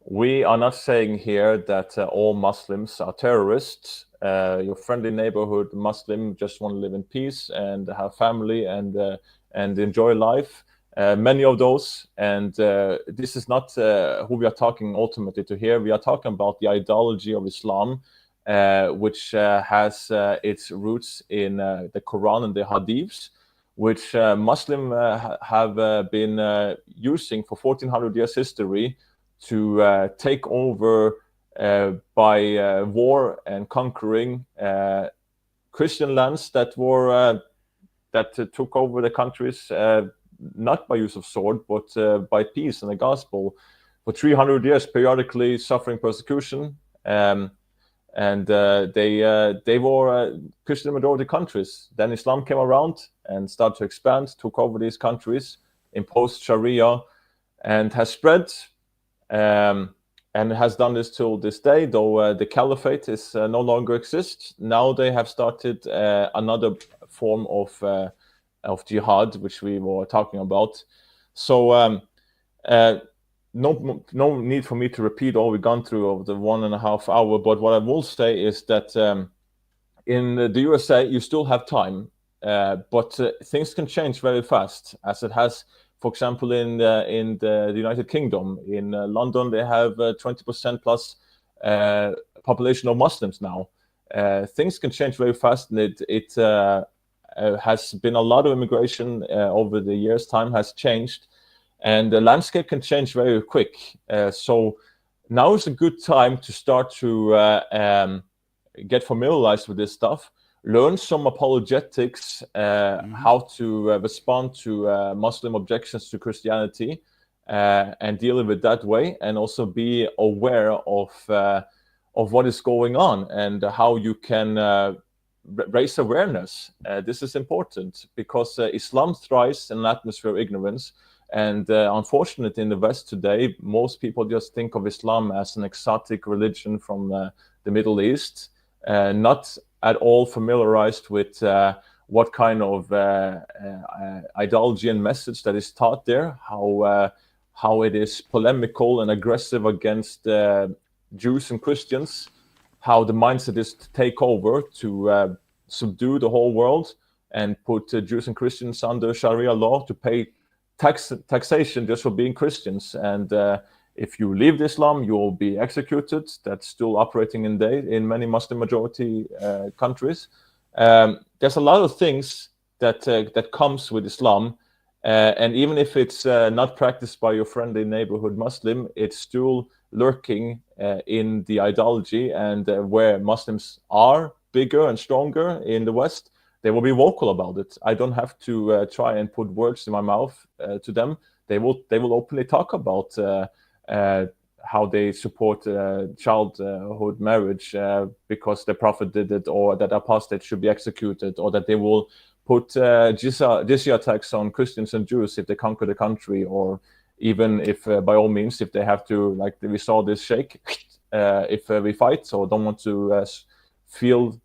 we are not saying here that all Muslims are terrorists. Your friendly neighborhood Muslim just want to live in peace and have family and enjoy life. Many of those, and this is not who we are talking ultimately to here. We are talking about the ideology of Islam, which has its roots in the Quran and the Hadiths, which Muslims have been using for 1400 years history to take over by war and conquering Christian lands that were that took over the countries, not by use of sword, but by peace and the gospel, for 300 years, periodically suffering persecution. And they were Christian majority countries. Then Islam came around and started to expand, took over these countries, imposed Sharia, and has spread, and has done this till this day. Though the caliphate is no longer exists, now they have started another form of jihad, which we were talking about. So no need for me to repeat all we've gone through over the 1.5 hours. But what I will say is that in the USA, you still have time, but things can change very fast, as it has, for example, in the United Kingdom. In London, they have 20% plus population of Muslims now. Things can change very fast, and it has been a lot of immigration over the years. Time has changed, and the landscape can change very quick. So now is a good time to start to get familiarized with this stuff, learn some apologetics, how to respond to Muslim objections to Christianity, and deal with it that way, and also be aware of what is going on and how you can raise awareness. This is important because Islam thrives in an atmosphere of ignorance. And unfortunately, in the West today, most people just think of Islam as an exotic religion from the Middle East, not at all familiarized with what kind of ideology and message that is taught there, how it is polemical and aggressive against Jews and Christians, how the mindset is to take over, to subdue the whole world and put Jews and Christians under Sharia law to pay taxation just for being Christians. And if you leave Islam, you will be executed. That's still operating in many Muslim majority countries. There's a lot of things that comes with Islam. And even if it's not practiced by your friendly neighborhood Muslim, it's still lurking in the ideology. And where Muslims are bigger and stronger in the West, they will be vocal about it. I don't have to try and put words in my mouth to them. They will openly talk about how they support childhood marriage because the Prophet did it, or that apostates should be executed, or that they will put jizya tax on Christians and Jews if they conquer the country, or even if, by all means, if they have to, like we saw this sheikh, if we fight or don't want to feel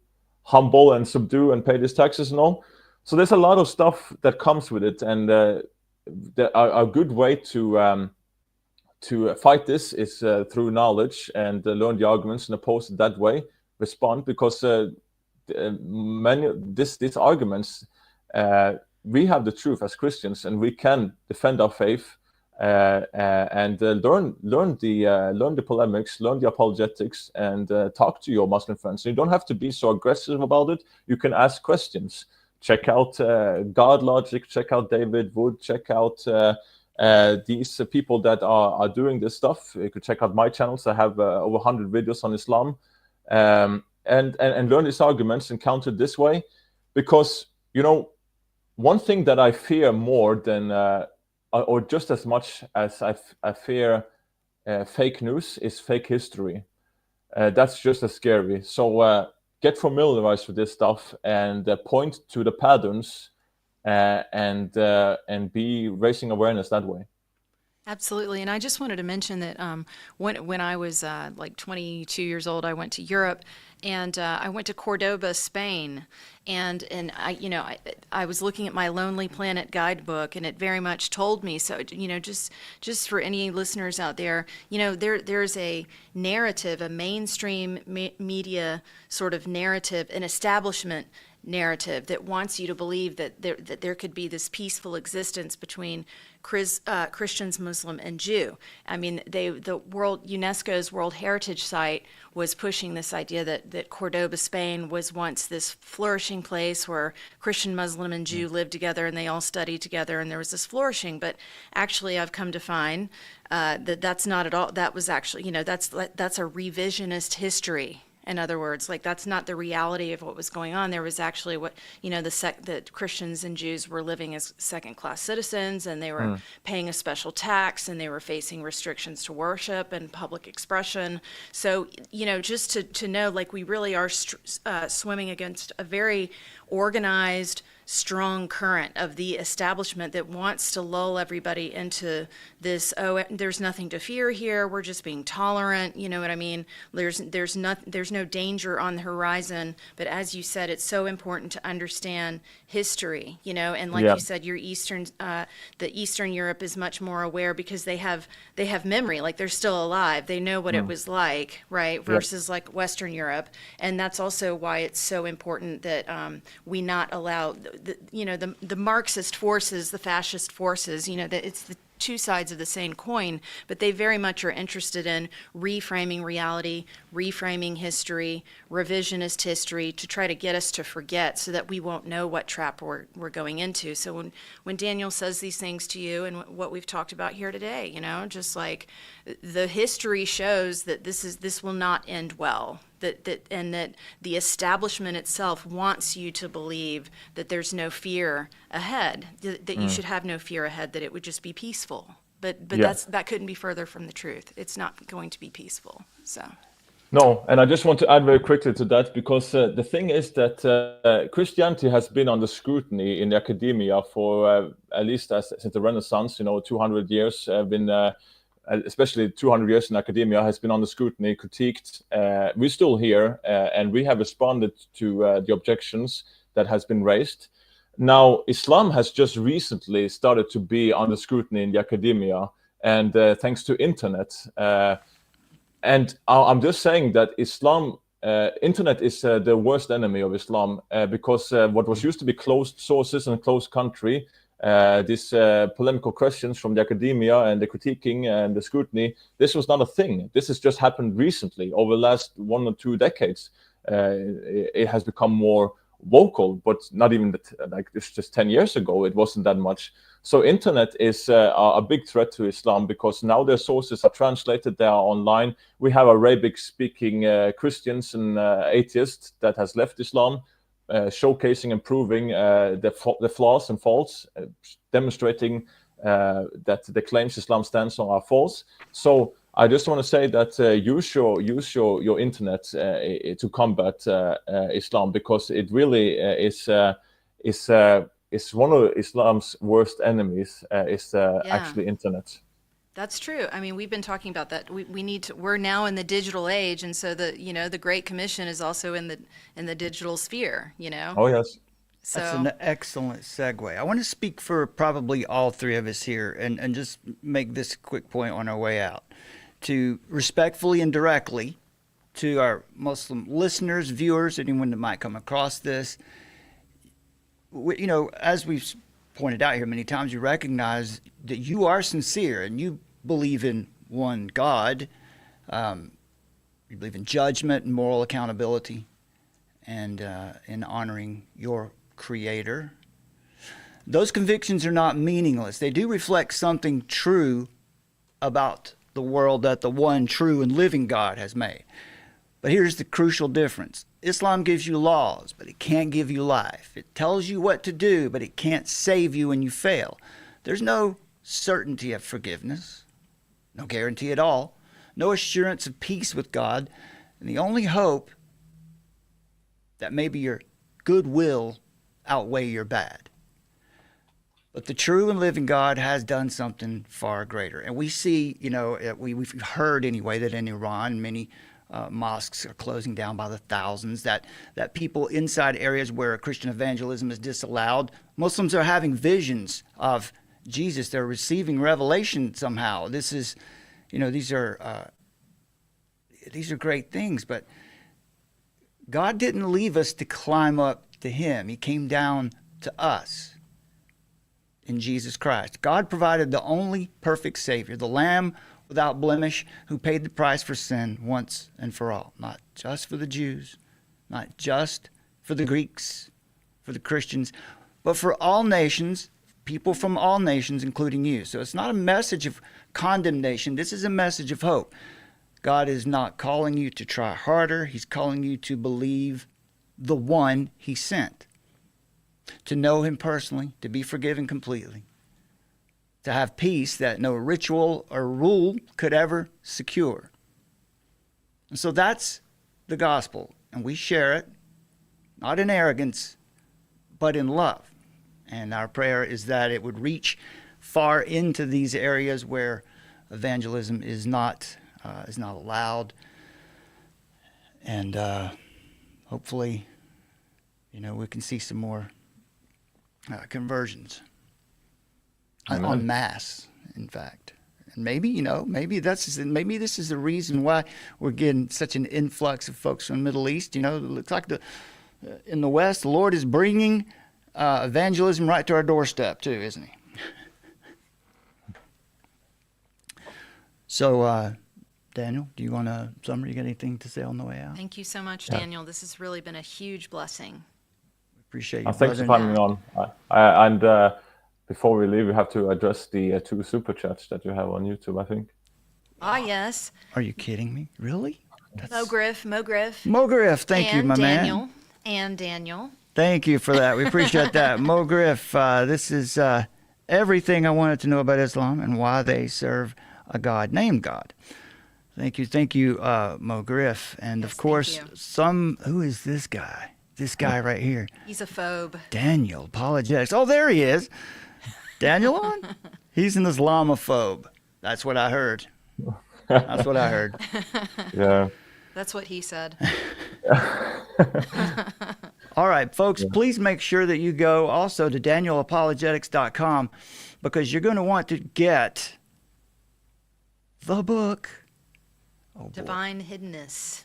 humble and subdue and pay these taxes and all. So there's a lot of stuff that comes with it, and a good way to fight this is through knowledge and learn the arguments and oppose it that way. Respond, because these arguments, we have the truth as Christians, and we can defend our faith and learn the polemics, learn the apologetics, and talk to your Muslim friends. You don't have to be so aggressive about it. You can ask questions. Check out God Logic. Check out David Wood. Check out these people that are doing this stuff. You could check out my channels. I have over 100 videos on Islam, and learn these arguments and counter this way, because one thing that I fear more than or just as much as I fear fake news is fake history. That's just as scary. So get familiarized with this stuff and point to the patterns and be raising awareness that way. Absolutely. And I just wanted to mention that when I was like 22 years old, I went to Europe, and I went to Cordoba, Spain. And I was looking at my Lonely Planet guidebook, and it very much told me. So, just for any listeners out there, there's a narrative, a mainstream media sort of narrative, an establishment narrative that wants you to believe that there could be this peaceful existence between Christians, Muslim, and Jew. I mean, UNESCO's World Heritage Site was pushing this idea that Cordoba, Spain was once this flourishing place where Christian, Muslim, and Jew lived together, and they all studied together, and there was this flourishing. But actually, I've come to find that that's not at all. That was actually, that's a revisionist history. In other words, like, that's not the reality of what was going on. There was actually that Christians and Jews were living as second-class citizens, and they were paying a special tax, and they were facing restrictions to worship and public expression. So, just to know, like, we really are swimming against a very organized, strong current of the establishment that wants to lull everybody into this, there's nothing to fear here, we're just being tolerant, you know what I mean? There's no danger on the horizon. But as you said, it's so important to understand history, and like you said, the Eastern Europe is much more aware because they have memory, like they're still alive, they know what it was like, right? Versus like Western Europe. And that's also why it's so important that we not allow the Marxist forces, the fascist forces, that it's the two sides of the same coin, but they very much are interested in reframing reality, reframing history, revisionist history, to try to get us to forget so that we won't know what trap we're going into. So when Daniel says these things to you and what we've talked about here today, just like the history shows that this will not end well. And that the establishment itself wants you to believe that there's no fear ahead, that you should have no fear ahead, that it would just be peaceful. But that couldn't be further from the truth. It's not going to be peaceful. So. No, and I just want to add very quickly to that, because the thing is that Christianity has been under scrutiny in academia for at least since the Renaissance. 200 years especially 200 years in academia has been under scrutiny, critiqued. We're still here, and we have responded to the objections that has been raised. Now, Islam has just recently started to be under scrutiny in the academia, and thanks to internet. And I'm just saying that internet is the worst enemy of Islam, because what was used to be closed sources and closed country, these polemical questions from the academia and the critiquing and the scrutiny, this was not a thing. This has just happened recently. Over the last 1 or 2 decades, it has become more vocal, but not even like this. Just 10 years ago, it wasn't that much. So internet is a big threat to Islam, because now their sources are translated, they are online. We have Arabic-speaking Christians and atheists that has left Islam, showcasing and proving the flaws and faults, demonstrating that the claims Islam stands on are false. So I just want to say that use your internet to combat Islam, because it really is one of Islam's worst enemies. Actually internet. That's true. I mean, we've been talking about that. We're now in the digital age, and so the Great Commission is also in the digital sphere. Oh yes. So that's an excellent segue. I want to speak for probably all three of us here, and just make this quick point on our way out, to respectfully and directly to our Muslim listeners, viewers, anyone that might come across this. As we've pointed out here many times, you recognize that you are sincere and you believe in one God. You believe in judgment and moral accountability, and in honoring your Creator. Those convictions are not meaningless. They do reflect something true about the world that the one true and living God has made. But here's the crucial difference. Islam gives you laws, but it can't give you life. It tells you what to do, but it can't save you when you fail. There's no certainty of forgiveness, no guarantee at all, no assurance of peace with God, and the only hope that maybe your goodwill outweigh your bad. But the true and living God has done something far greater. And we see, we've heard anyway that in Iran, many mosques are closing down by the thousands, that people inside areas where Christian evangelism is disallowed, Muslims are having visions of Jesus. They're receiving revelation somehow. This is, these are great things, but God didn't leave us to climb up to Him. He came down to us in Jesus Christ. God provided the only perfect Savior, the Lamb without blemish, who paid the price for sin once and for all. Not just for the Jews, not just for the Greeks, for the Christians, but for all nations, people from all nations, including you. So it's not a message of condemnation. This is a message of hope. God is not calling you to try harder. He's calling you to believe the one He sent, to know Him personally, to be forgiven completely, to have peace that no ritual or rule could ever secure. And so that's the gospel, and we share it, not in arrogance, but in love. And our prayer is that it would reach far into these areas where evangelism is not allowed, and hopefully, we can see some more conversions. En masse, in fact. And maybe this is the reason why we're getting such an influx of folks from the Middle East. It looks like in the West, the Lord is bringing evangelism right to our doorstep too, isn't He? So, Daniel, do you want to summary? You got anything to say on the way out? Thank you so much, Daniel. This has really been a huge blessing. Appreciate you. Thanks for having me on. And before we leave, we have to address the 2 super chats that you have on YouTube, I think. Ah, yes. Are you kidding me? Really? Mogriff, thank you, my man. And Daniel. Thank you for that. We appreciate that. Mogriff, this is everything I wanted to know about Islam and why they serve a God named God. Thank you, Mo Griff. And Yes, of course, thank who is this guy? This guy right here. He's a phobe. Daniel, apologetics. Oh, there he is. Daniel on? He's an Islamophobe. That's what I heard. That's what I heard. Yeah. That's what he said. All right, folks, please make sure that you go also to danielapologetics.com, because you're going to want to get the book. Oh, Divine Hiddenness.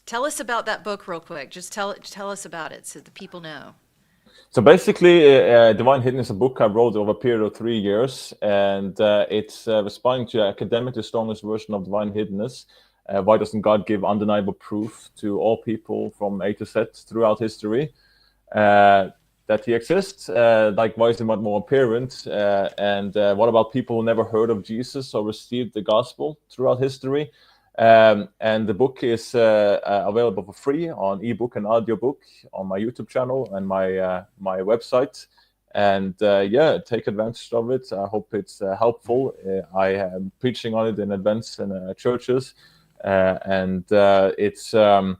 Tell us about that book real quick. Just tell us about it so the people know. So basically, Divine Hidden is a book I wrote over a period of 3 years, and it's responding to academically strongest version of Divine Hiddenness. Why doesn't God give undeniable proof to all people from A to Z throughout history that he exists? Like, why is he not more apparent? And what about people who never heard of Jesus or received the gospel throughout history? And the book is available for free on ebook and audiobook on my YouTube channel and my website. And take advantage of it. I hope it's helpful. I am preaching on it in advance in churches, and it's been.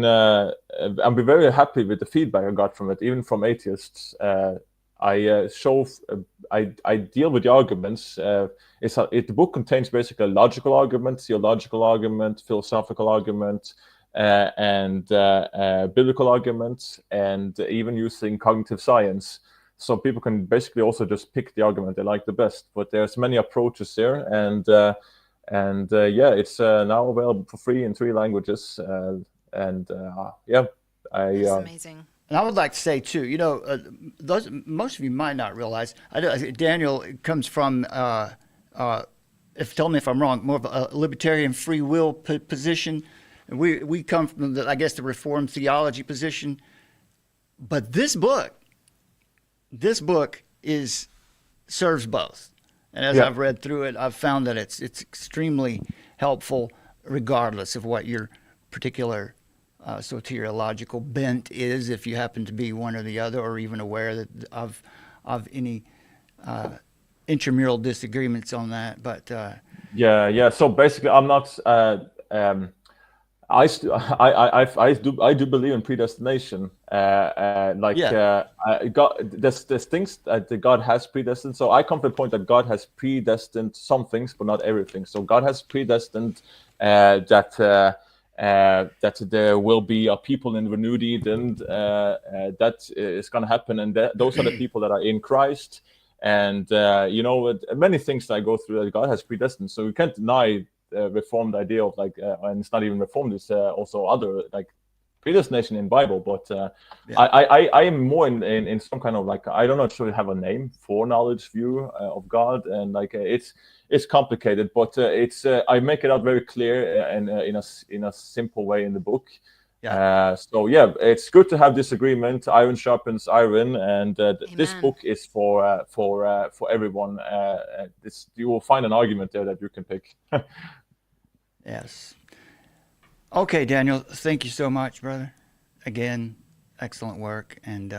I'm very happy with the feedback I got from it, even from atheists. I deal with the arguments. The book contains basically a logical argument, theological argument, philosophical argument, and biblical argument, and even using cognitive science. So people can basically also just pick the argument they like the best. But there's many approaches there, and it's now available for free in 3 languages. That's amazing. And I would like to say too, most of you might not realize, Daniel comes from, tell me if I'm wrong, more of a libertarian free will position. We come from the Reformed theology position. But this book serves both. And as I've read through it, I've found that it's extremely helpful, regardless of what your particular soteriological bent is, if you happen to be one or the other, or even aware of any intramural disagreements on that. But So basically, I'm not. I do believe in predestination. God, there's things that God has predestined. So I come to the point that God has predestined some things, but not everything. So God has predestined that there will be a people in the renewed Eden. That is going to happen, and those are the people that are in Christ. And many things that I go through that God has predestined. So you can't deny Reformed idea of and it's not even Reformed. It's also other predestination in Bible. But I am more in some kind of I don't know if I have a name, foreknowledge view of God, and it's complicated, but I make it out very clear and in a simple way in the book. It's good to have disagreement. Iron sharpens iron, and this book is for everyone. You will find an argument there that you can pick. Yes. Okay, Daniel, thank you so much, brother. Again, excellent work, and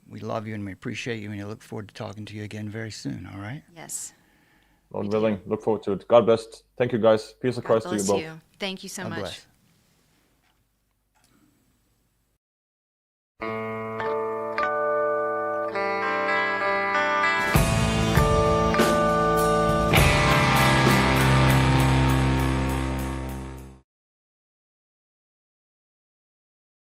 we love you and we appreciate you, and we look forward to talking to you again very soon. All right? Yes. Lord willing, look forward to it. God bless. Thank you, guys. Peace of Christ to you both. Thank you so much. Bless.